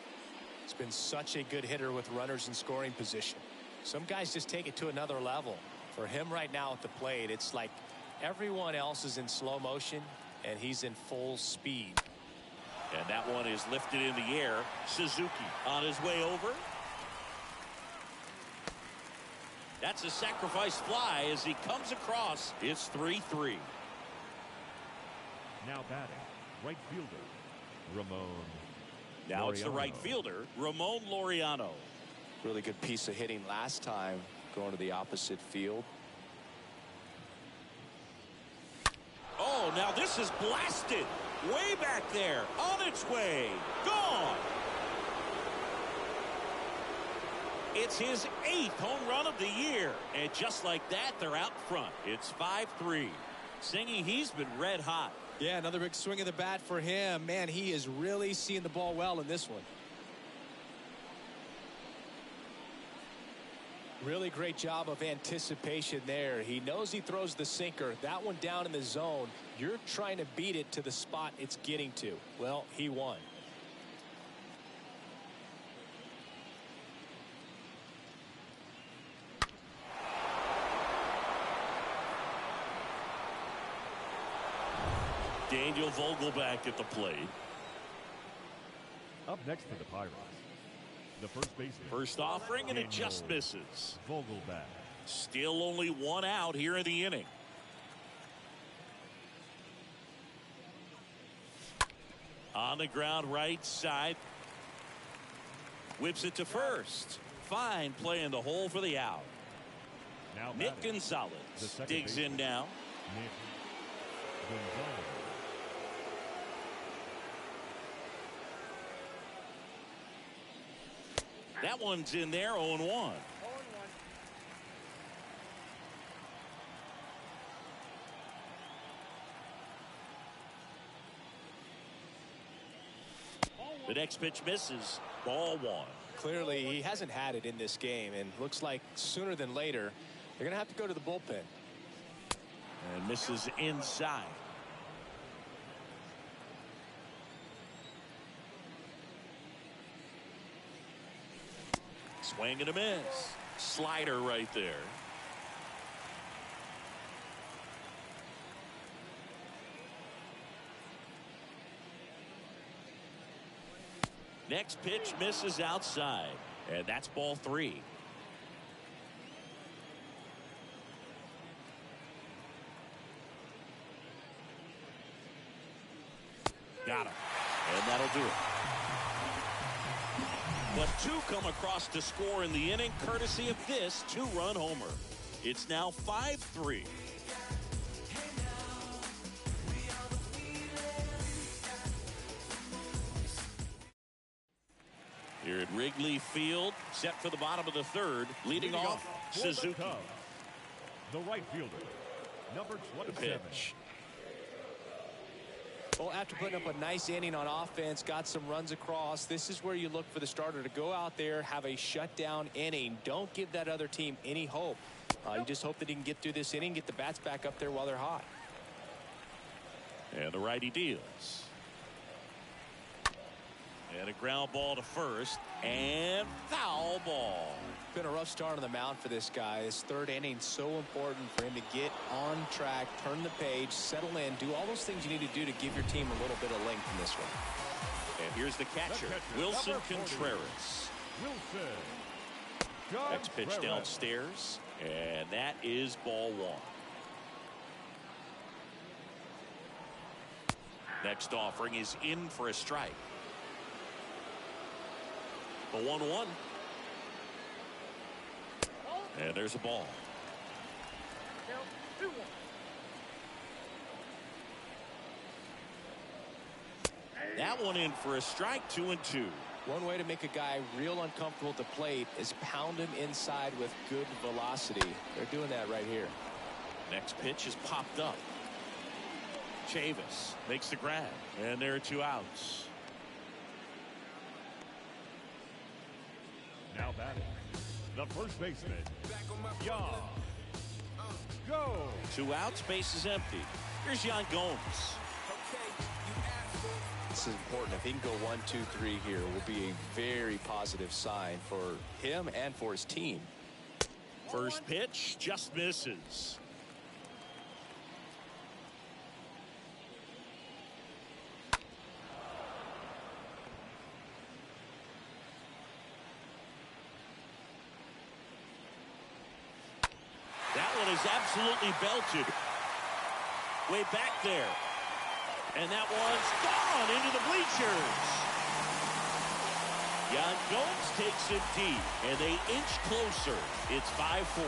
He's been such a good hitter with runners in scoring position. Some guys just take it to another level. For him right now at the plate, it's like everyone else is in slow motion, and he's in full speed. And that one is lifted in the air. Suzuki on his way over. That's a sacrifice fly as he comes across. It's 3-3. Now batting, right fielder, Ramon. Now it's the right Laureano. fielder, Ramon Laureano. Really good piece of hitting last time, going to the opposite field. Oh, now this is blasted. Way back there. On its way. Gone. It's his 8th home run of the year. And just like that, they're out front. It's 5-3. Singy, he's been red hot. Yeah, another big swing of the bat for him. Man, he is really seeing the ball well in this one. Really great job of anticipation there. He knows he throws the sinker. That one down in the zone. You're trying to beat it to the spot it's getting to. Well, he won. Daniel Vogelback at the plate. Up next for the Pirates, the first baseman. First offering, and it just misses. Vogelback. Still only one out here in the inning. On the ground, right side. Whips it to first. Fine play in the hole for the out. Now Nick Gonzalez digs in now. Nick Gonzalez. That one's in there, 0-1. The next pitch misses. Ball 1. Clearly, he hasn't had it in this game, and looks like sooner than later, they're going to have to go to the bullpen. And misses inside. Swing and a miss. Slider right there. Next pitch misses outside. And that's ball 3. Got him. And that'll do it. But 2 come across to score in the inning, courtesy of this 2-run homer. It's now 5-3. Here at Wrigley Field, set for the bottom of the 3rd, leading off Suzuki. The right fielder, number 27. Pitch. Well, after putting up a nice inning on offense, got some runs across, this is where you look for the starter to go out there, have a shutdown inning. Don't give that other team any hope. You just hope that he can get through this inning, get the bats back up there while they're hot. And the righty deals. And a ground ball to first, and foul ball. Been a rough start on the mound for this guy. His 3rd inning so important for him to get on track, turn the page, settle in, do all those things you need to do to give your team a little bit of length in this one. And here's the catcher, Wilson Contreras. Wilson. Next pitch downstairs, and that is ball 1. Next offering is in for a strike. The 1-1. And there's a ball. That one in for a strike, 2-2. One way to make a guy real uncomfortable at the plate is pound him inside with good velocity. They're doing that right here. Next pitch is popped up. Chavis makes the grab, and there are 2 outs. Now batting, the first baseman, Yan. Go. 2 outs, base is empty. Here's Yan Gomes. This is important. If he can go 1, 2, 3 here, it will be a very positive sign for him and for his team. First pitch just misses. That one is absolutely belted. Way back there. And that one's gone into the bleachers. Yan Gomes takes him deep, and they inch closer. It's 5-4.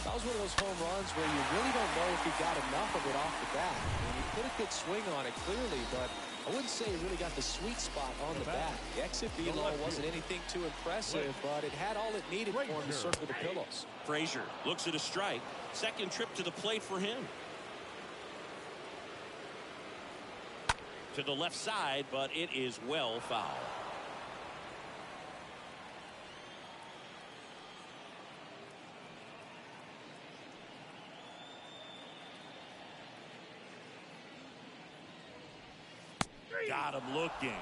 That was one of those home runs where you really don't know if he got enough of it off the bat. And he put a good swing on it clearly, but I wouldn't say he really got the sweet spot on the bat. The exit velo wasn't anything too impressive, but it had all it needed for him to circle the pillows. Frazier looks at a strike. Second trip to the plate for him. To the left side, but it is well foul. Got him looking.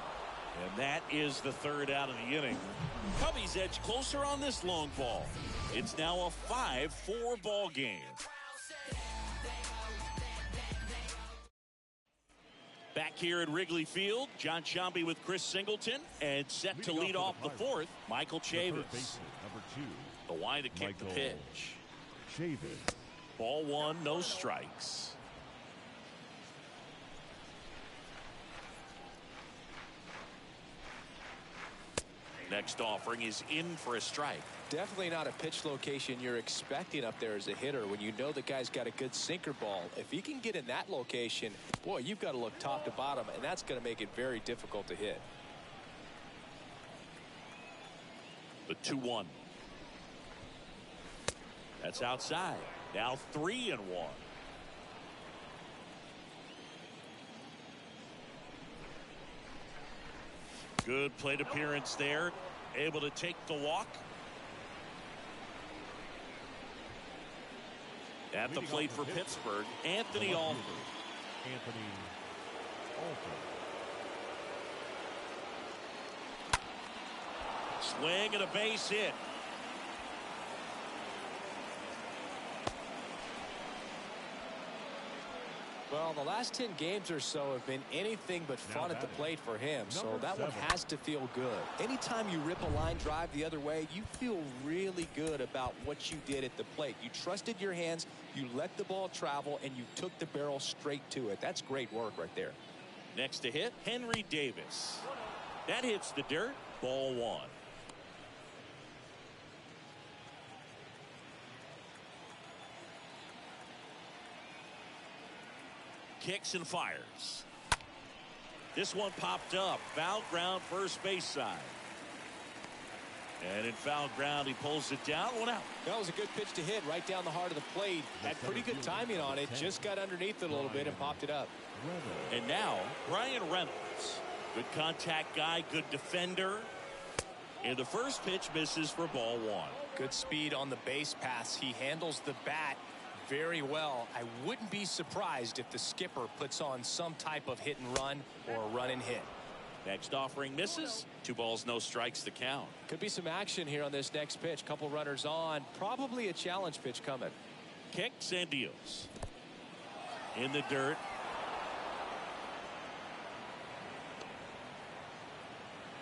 And that is the third out of the inning. Cubbies edge closer on this long ball. It's now a 5-4 ball game. Back here at Wrigley Field, John Sciambi with Chris Singleton, and set to lead off the fourth, Michael Chavis. Number 2. The wide to kick the pitch. Chavis. Ball 1, no strikes. Next offering is in for a strike. Definitely not a pitch location you're expecting up there as a hitter when you know the guy's got a good sinker ball. If he can get in that location, boy, you've got to look top to bottom, and that's going to make it very difficult to hit. The 2-1. That's outside. Now 3-1. Good plate appearance there. Able to take the walk. At the plate for Pittsburgh, Anthony Alford. Anthony Alford. Swing and a base hit. Well, the last 10 games or so have been anything but fun at the plate for him, so that one has to feel good. Anytime you rip a line drive the other way, you feel really good about what you did at the plate. You trusted your hands, you let the ball travel, and you took the barrel straight to it. That's great work right there. Next to hit, Henry Davis. That hits the dirt. Ball 1. Kicks and fires. This one popped up. Foul ground, first base side. And in foul ground, he pulls it down. 1 out. That was a good pitch to hit right down the heart of the plate. Had pretty good timing on it. Just got underneath it a little bit and popped it up. And now, Brian Reynolds. Good contact guy, good defender. And the first pitch misses for ball 1. Good speed on the base pass. He handles the bat very well. I wouldn't be surprised if the skipper puts on some type of hit and run or a run and hit. Next offering misses. 2 balls, no strikes to count. Could be some action here on this next pitch. Couple runners on. Probably a challenge pitch coming. Kicks and deals. In the dirt.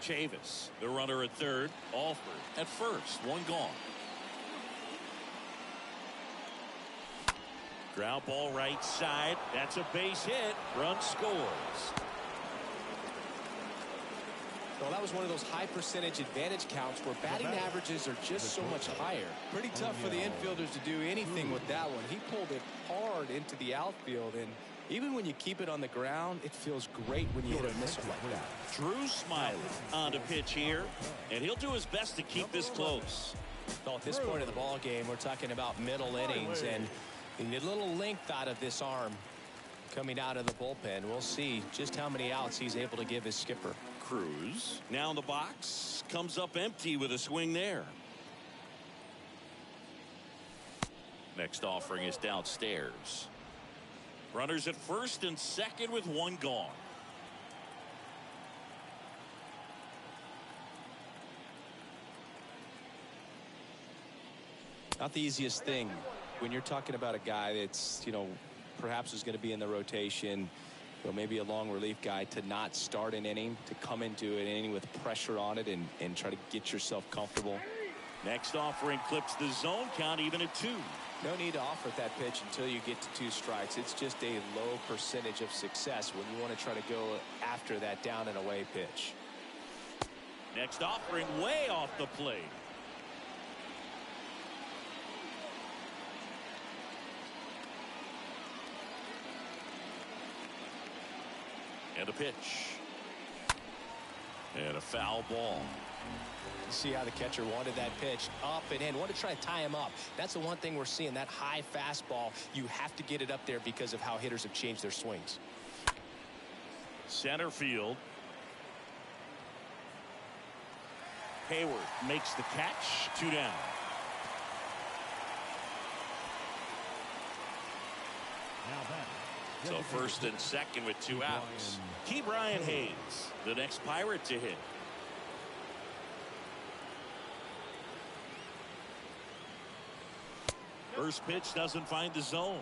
Chavis, the runner at third. Alford at first. 1 gone. Ground ball right side. That's a base hit. Run scores. Well, that was one of those high percentage advantage counts where batting averages are just so much higher. Pretty tough for the infielders to do anything with that one. He pulled it hard into the outfield, and even when you keep it on the ground, it feels great when you hit a missile like that. Drew Smiley on to pitch here, and he'll do his best to keep this close. Well, at this point in the ball game, we're talking about middle innings, and you need a little length out of this arm coming out of the bullpen. We'll see just how many outs he's able to give his skipper. Cruz now in the box, comes up empty with a swing there. Next offering is downstairs. Runners at first and second with 1 gone. Not the easiest thing when you're talking about a guy that's, perhaps is going to be in the rotation, maybe a long relief guy, to not start an inning, to come into an inning with pressure on it and try to get yourself comfortable. Next offering clips the zone count even at 2. No need to offer that pitch until you get to 2 strikes. It's just a low percentage of success when you want to try to go after that down and away pitch. Next offering way off the plate. And a pitch. And a foul ball. See how the catcher wanted that pitch up and in. Want to try to tie him up. That's the one thing we're seeing. That high fastball, you have to get it up there because of how hitters have changed their swings. Center field. Hayward makes the catch. 2 down. Now that So first and second with 2 outs. Key Brian Hayes, the next Pirate to hit. First pitch doesn't find the zone.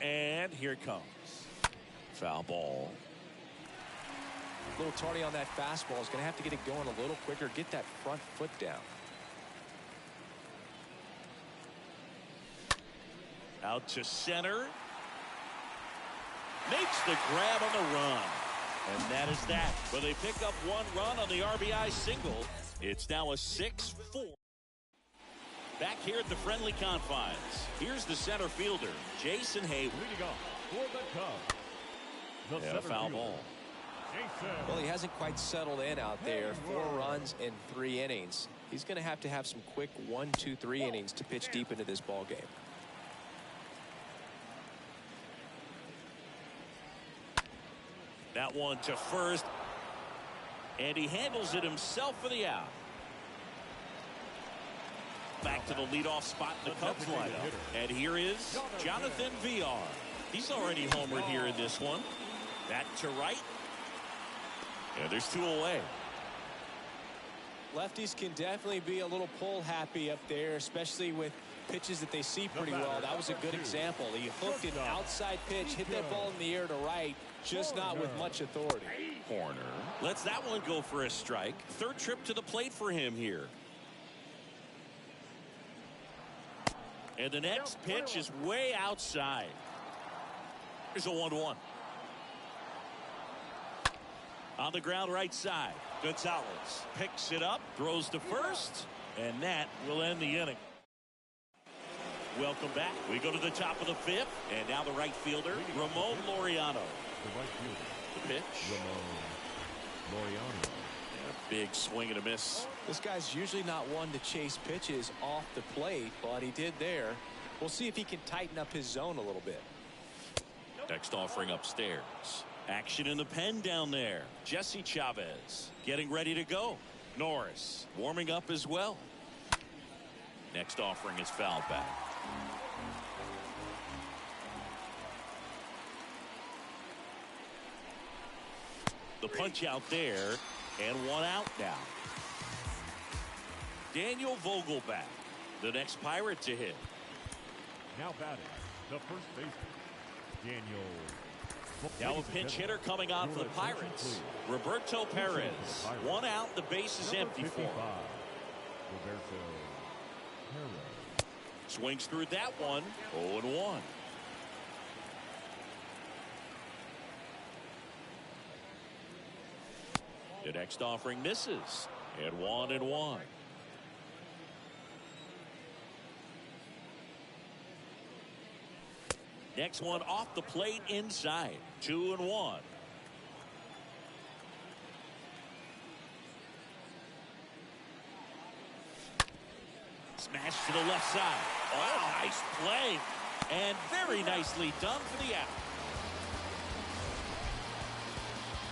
And here it comes. Foul ball. A little tardy on that fastball. Is going to have to get it going a little quicker. Get that front foot down. Out to center. Makes the grab on the run. And that is that. But they pick up 1 run on the RBI single. It's now a 6-4. Back here at the friendly confines. Here's the center fielder, Jason Hayward. Leading off for the Cubs. And a foul ball. Well, he hasn't quite settled in out there. 4 runs in 3 innings. He's going to have some quick 1, 2, 3 innings to pitch deep into this ball game. That one to first. And he handles it himself for the out. Back to the leadoff spot in the Cubs lineup. And here is Jonathan VR. He's already homered here in this one. That to right. And there's 2 away. Lefties can definitely be a little pull happy up there, especially with pitches that they see pretty well. That was a good example. He hooked an outside pitch, hit that ball in the air to right, just not with much authority. Corner. Lets that one go for a strike. 3rd trip to the plate for him here. And the next pitch is way outside. Here's a 1-1. On the ground right side. Gonzalez picks it up, throws to first, and that will end the inning. Welcome back. We go to the top of the 5th, and now the right fielder, Ramon Laureano. The right fielder. The pitch. Ramon Laureano. Big swing and a miss. This guy's usually not one to chase pitches off the plate, but he did there. We'll see if he can tighten up his zone a little bit. Next offering upstairs. Action in the pen down there. Jesse Chavez getting ready to go. Norris warming up as well. Next offering is fouled back. The punch out there, and 1 out now. Daniel Vogelback, the next Pirate to hit. Now batting, the first baseman, Daniel. Now a pinch hitter coming on for the Pirates, Roberto Perez. 1 out, the base is empty for him. Roberto Perez. Swings through that one, 0-1. The next offering misses, and 1-1. Next one off the plate inside, 2-1. Smash to the left side. Oh, nice play. And very nicely done for the out.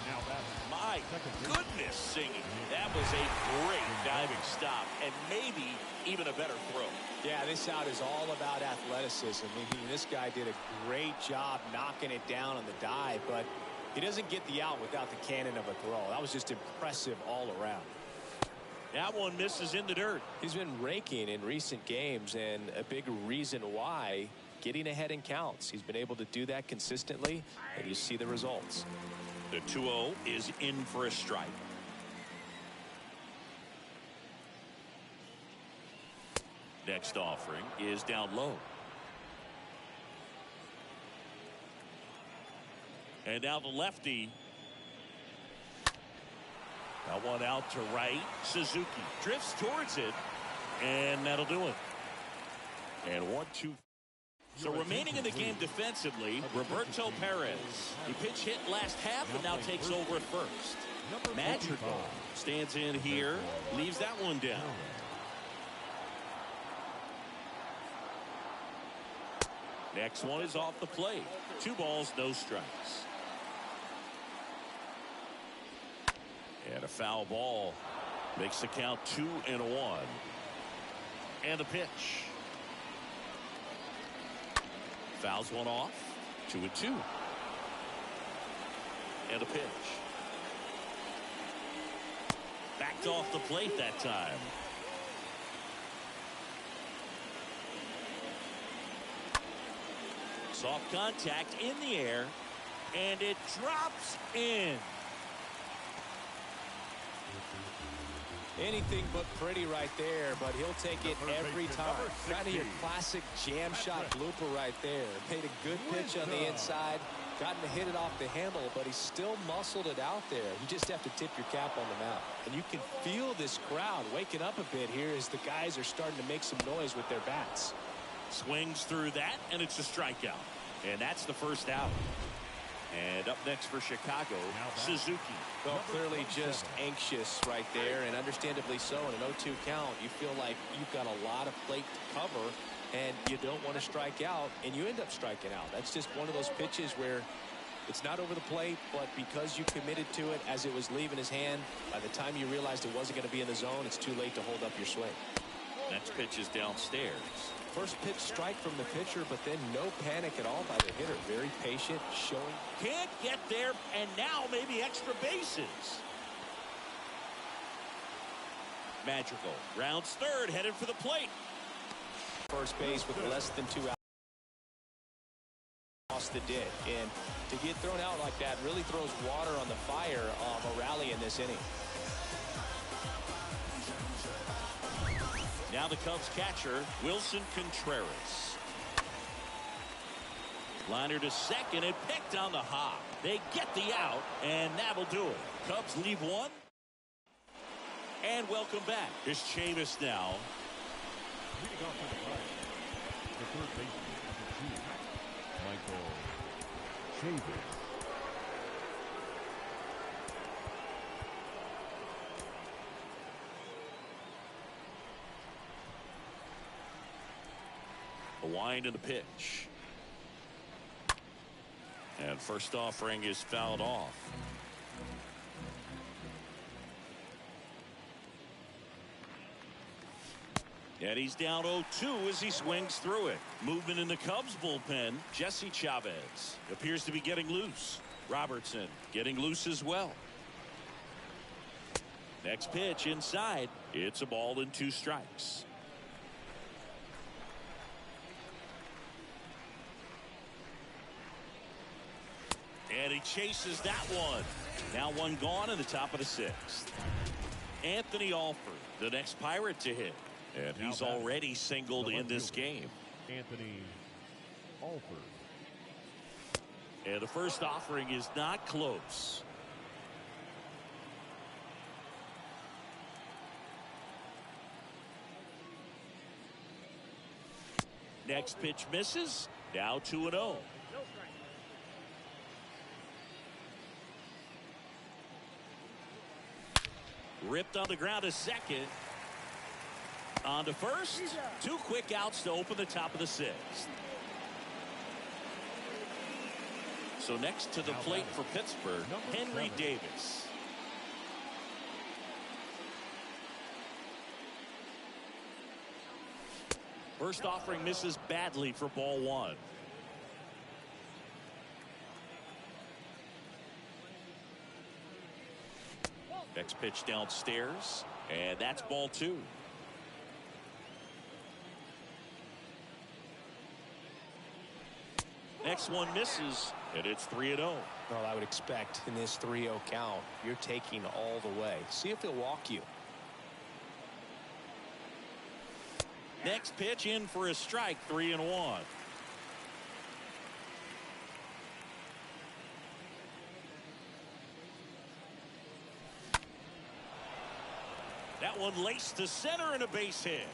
Now batting. My goodness singing. That was a great diving stop and maybe even a better throw. Yeah, this out is all about athleticism. I mean, this guy did a great job knocking it down on the dive, but he doesn't get the out without the cannon of a throw. That was just impressive all around. That one misses in the dirt. He's been raking in recent games, and a big reason why, getting ahead in counts. He's been able to do that consistently, and you see the results. The 2-0 is in for a strike. Next offering is down low. And now the lefty. That one out to right. Suzuki drifts towards it, and that'll do it. And 1-2. So remaining in the game defensively, Roberto Perez. He pitch hit last half and now takes over at first. Madrigal stands in here, leaves that one down. Next one is off the plate. 2 balls, no strikes. And a foul ball makes the count 2-1. And the pitch. Fouls one off. 2-2. And a pitch. Backed off the plate that time. Soft contact in the air. And it drops in. Anything but pretty right there, but he'll take it every time. Kind of your classic jam shot blooper right there. Paid a good pitch on the inside. Gotten to hit it off the handle, but he still muscled it out there. You just have to tip your cap on the mound. And you can feel this crowd waking up a bit here as the guys are starting to make some noise with their bats. Swings through that, and it's a strikeout. And that's the first out. And up next for Chicago, Suzuki. Well, clearly just anxious right there, and understandably so. In an 0-2 count, you feel like you've got a lot of plate to cover, and you don't want to strike out, and you end up striking out. That's just one of those pitches where it's not over the plate, but because you committed to it as it was leaving his hand, by the time you realized it wasn't going to be in the zone, it's too late to hold up your swing. Next pitch is downstairs. First pitch strike from the pitcher, but then no panic at all by the hitter. Very patient, showing. Can't get there, and now maybe extra bases. Magical. Rounds third, headed for the plate. First base with less than 2 outs. Lost the dit, and to get thrown out like that really throws water on the fire of a rally in this inning. Now the Cubs catcher, Wilson Contreras. Liner to second and picked on the hop. They get the out, and that'll do it. Cubs leave one. And welcome back. Here's Chavis now. Leading off to the right, the third baseman, Michael Chavis. A wind in the pitch. And first offering is fouled off. And he's down 0-2 as he swings through it. Movement in the Cubs bullpen. Jesse Chavez appears to be getting loose. Robertson getting loose as well. Next pitch inside. It's a ball and 2 strikes. And he chases that one. Now one gone in the top of the 6th. Anthony Alford, the next Pirate to hit. And he's already singled in this game. Anthony Alford. And the first offering is not close. Next pitch misses. Now 2-0. Ripped on the ground to second. On to first. 2 quick outs to open the top of the 6th. So next to the plate for Pittsburgh, Henry Davis. First offering misses badly for ball 1. Next pitch downstairs, and that's ball 2. Next one misses, and it's 3-0. Well, I would expect in this 3-0 count, you're taking all the way. See if he'll walk you. Next pitch in for a strike, 3-1. That one laced to center and a base hit.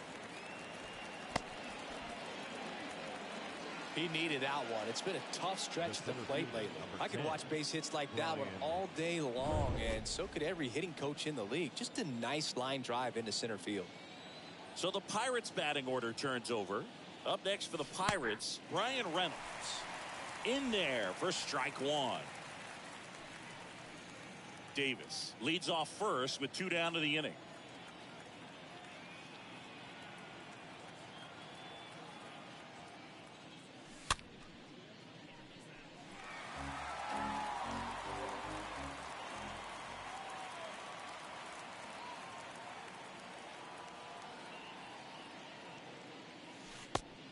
He needed that one. It's been a tough stretch to the plate lately. I could watch base hits like that one all day long, and so could every hitting coach in the league. Just a nice line drive into center field. So the Pirates batting order turns over. Up next for the Pirates, Brian Reynolds. In there for strike 1. Davis leads off first with 2 down to the inning.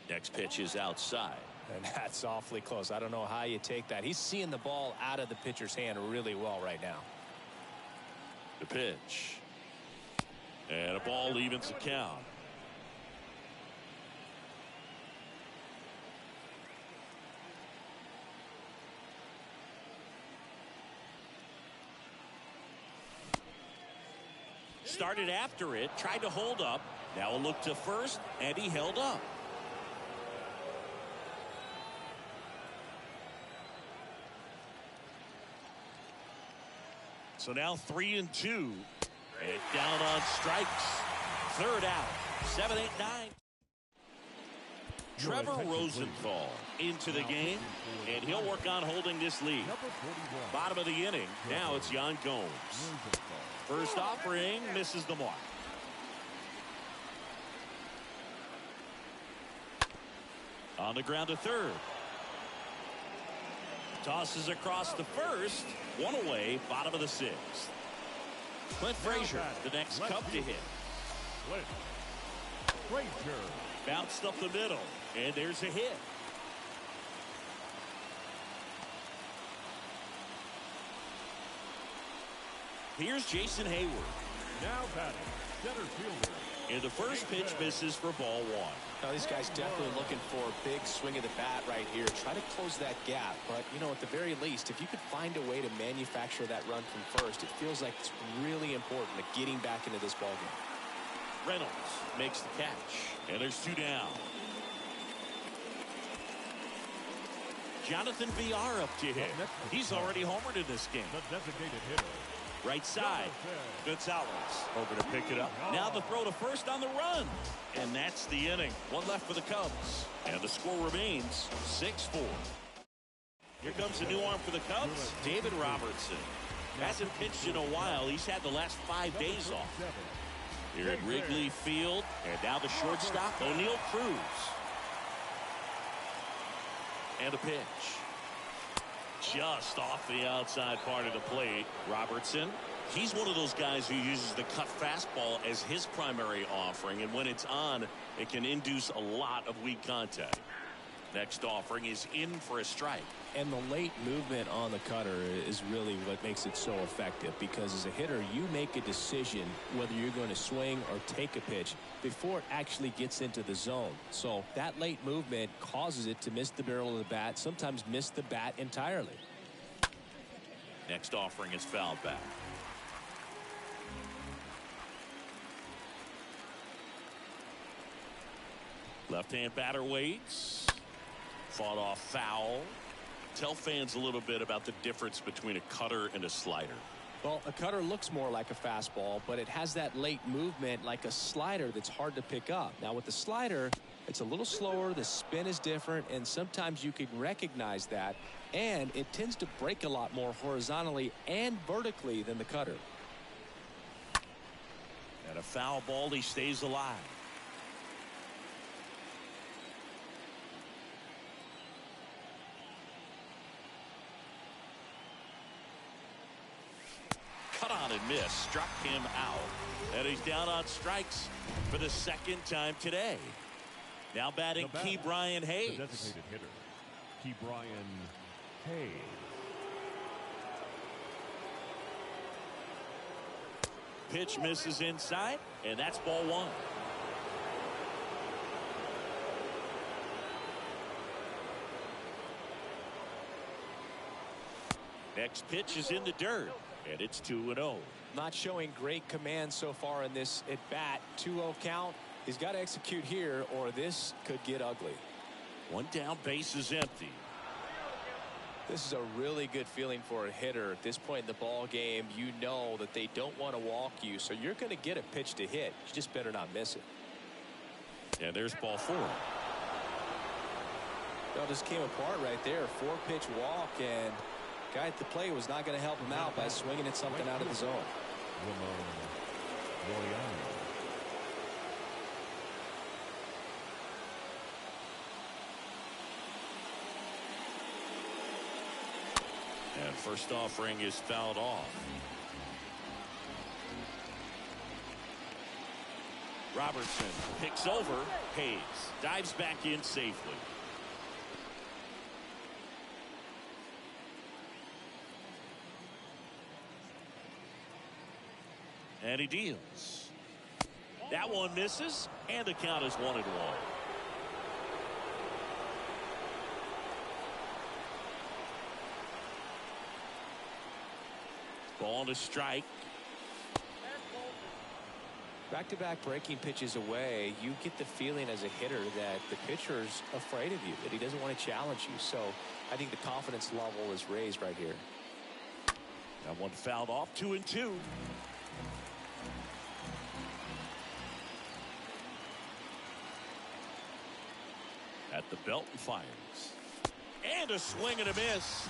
Next pitch is outside. And that's awfully close. I don't know how you take that. He's seeing the ball out of the pitcher's hand really well right now. The pitch. And a ball evens the count. Started after it, tried to hold up. Now a look to first, and he held up. So now 3-2. And down on strikes. Third out. 7-8-9. Trevor Rosenthal into the game, and he'll work on holding this lead. Bottom of the inning. Now it's Yan Gomes. First offering misses the mark. On the ground to third. Tosses across the first. One away, bottom of the sixth. Clint Frazier, the next Cub to hit. Frazier. Bounced up the middle, and there's a hit. Here's Jason Hayward. Now batting, center fielder. And the first pitch misses for ball one. Now, these guys definitely looking for a big swing of the bat right here. Try to close that gap. But, you know, at the very least, if you could find a way to manufacture that run from first, it feels like it's really important to getting back into this ballgame. Reynolds makes the catch. And there's two down. Jonathan VR up to hit. He's already homered in this game. The designated hitter. Right side. Gonzalez over to pick it up. Now the throw to first on the run. And that's the inning. One left for the Cubs. And the score remains 6-4. Here comes a new arm for the Cubs. David Robertson. Hasn't pitched in a while. He's had the last 5 days off. Here at Wrigley Field. And now the shortstop, O'Neal Cruz. And a pitch. Just off the outside part of the plate. Robertson, he's one of those guys who uses the cut fastball as his primary offering, and when it's on, it can induce a lot of weak contact. Next offering is in for a strike. And the late movement on the cutter is really what makes it so effective, because as a hitter, you make a decision whether you're going to swing or take a pitch before it actually gets into the zone. So that late movement causes it to miss the barrel of the bat, sometimes miss the bat entirely. Next offering is fouled back. Left-hand batter waits. Fought off foul. Tell fans a little bit about the difference between a cutter and a slider. Well, a cutter looks more like a fastball, but it has that late movement like a slider that's hard to pick up. Now with the slider, it's a little slower, the spin is different, and sometimes you can recognize that, and it tends to break a lot more horizontally and vertically than the cutter. And a foul ball, he stays alive. Cut on and miss, struck him out. And he's down on strikes for the second time today. Now batting Key Brian Hayes. The designated hitter, Key Brian Hayes. Pitch misses inside, and that's ball one. Next pitch is in the dirt. And it's 2-0. Not showing great command so far in this at bat. 2-0 count. He's got to execute here, or this could get ugly. One down, base is empty. This is a really good feeling for a hitter at this point in the ball game. You know that they don't want to walk you, so you're going to get a pitch to hit. You just better not miss it. And there's ball four. Well, just came apart right there. 4-pitch walk, and guy at the plate was not going to help him out by swinging at something out of the zone. And first offering is fouled off. Robertson picks over Hayes. Dives back in safely. And he deals. That one misses, and the count is 1-1. Ball to strike. Back-to-back breaking pitches away, you get the feeling as a hitter that the pitcher's afraid of you, that he doesn't want to challenge you. So I think the confidence level is raised right here. That one fouled off. 2-2. At the belt and fires. And a swing and a miss.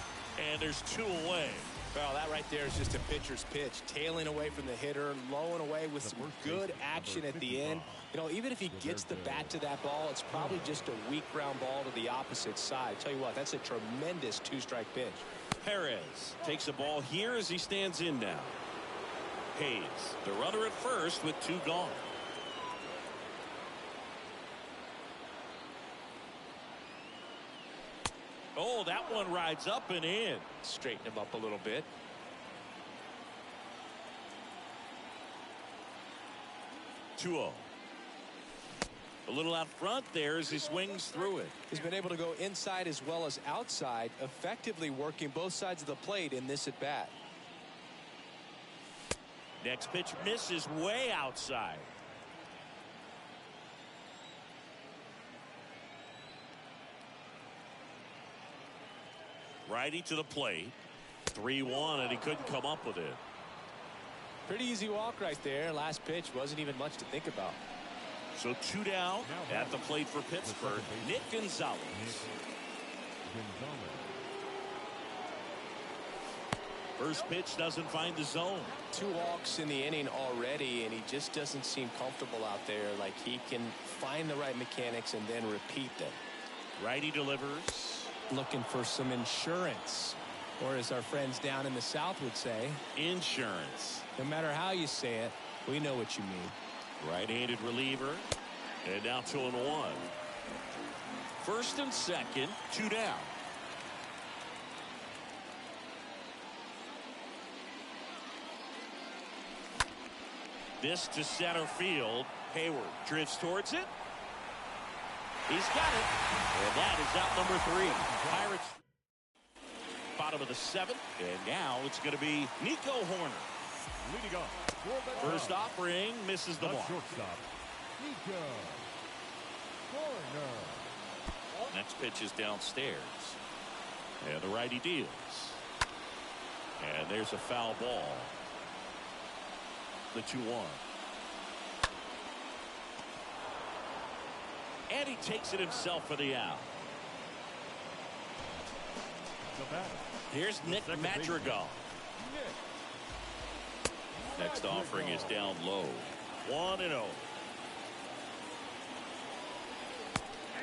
And there's 2 away. Well, that right there is just a pitcher's pitch. Tailing away from the hitter, low and away with some good action at the end. You know, even if he gets the bat to that ball, it's probably just a weak ground ball to the opposite side. Tell you what, that's a tremendous 2-strike pitch. Perez takes a ball here as he stands in now. Hayes, the runner at first with 2 gone. Oh, that one rides up and in. Straighten him up a little bit. A little out front there as he swings through it. He's been able to go inside as well as outside, effectively working both sides of the plate in this at bat. Next pitch misses way outside. Righty to the plate. 3-1, and he couldn't come up with it. Pretty easy walk right there. Last pitch wasn't even much to think about. So 2 down at the plate for Pittsburgh. Nick Gonzalez. First pitch doesn't find the zone. 2 walks in the inning already, and he just doesn't seem comfortable out there. Like he can find the right mechanics and then repeat them. Righty delivers. Looking for some insurance, or as our friends down in the South would say, insurance. No matter how you say it, we know what you mean. Right-handed reliever, and now 2-1. First and second, 2 down. This to center field. Hayward drifts towards it. He's got it. And that is out number 3. Pirates bottom of the 7th. And now it's going to be Nico Horner. Leading off. First offering misses the mark. Shortstop, Nico Horner. Next pitch is downstairs. And the righty deals. And there's a foul ball. The 2-1. And he takes it himself for the out. Here's Nick Madrigal. Next offering is down low. 1-0.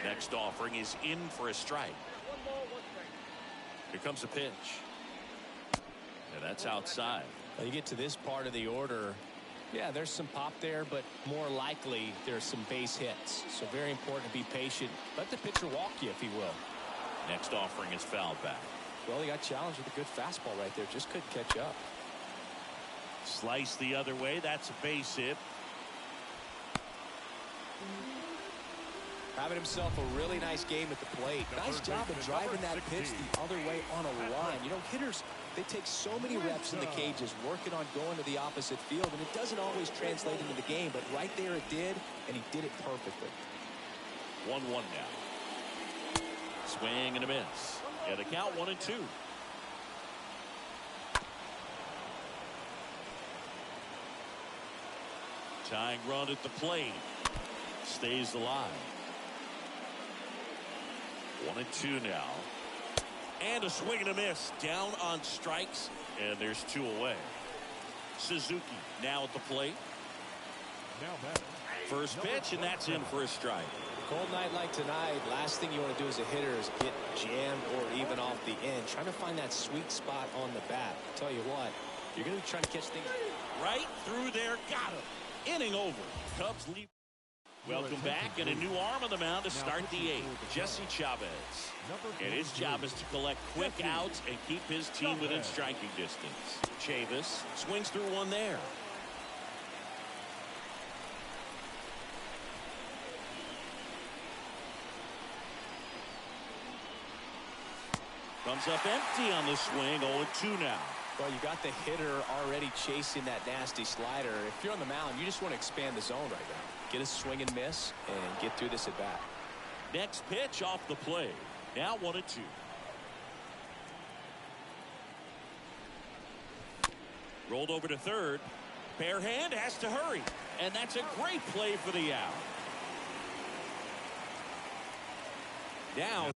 Next offering is in for a strike. Here comes a pitch. And that's outside. Well, you get to this part of the order. Yeah, there's some pop there, but more likely there's some base hits. So very important to be patient. Let the pitcher walk you, if he will. Next offering is fouled back. Well, he got challenged with a good fastball right there. Just couldn't catch up. Slice the other way. That's a base hit. Having himself a really nice game at the plate. Nice job of driving that pitch the other way on a line. You know, hitters, they take so many reps in the cages working on going to the opposite field, and it doesn't always translate into the game, but right there it did, and he did it perfectly. 1-1 now. Swing and a miss. Yeah, the count 1-2. Tying run at the plate. Stays alive. 1-2 now. And a swing and a miss. Down on strikes. And there's 2 away. Suzuki now at the plate. First pitch, and that's in for a strike. Cold night like tonight, last thing you want to do as a hitter is get jammed or even off the end. Trying to find that sweet spot on the bat. Tell you what, you're going to be trying to catch things right through there. Got him. Inning over. Cubs lead. Welcome back, and a new arm on the mound to start the eighth, Jesse Chavez. And his job is to collect quick outs and keep his team within striking distance. Chavis swings through one there. Comes up empty on the swing, 0-2 now. Well, you got the hitter already chasing that nasty slider. If you're on the mound, you just want to expand the zone right now. Get a swing and miss and get through this at bat. Next pitch off the plate. Now 1-2. Rolled over to third. Bare hand has to hurry. And that's a great play for the out. Now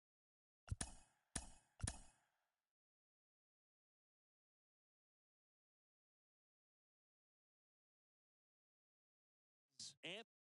and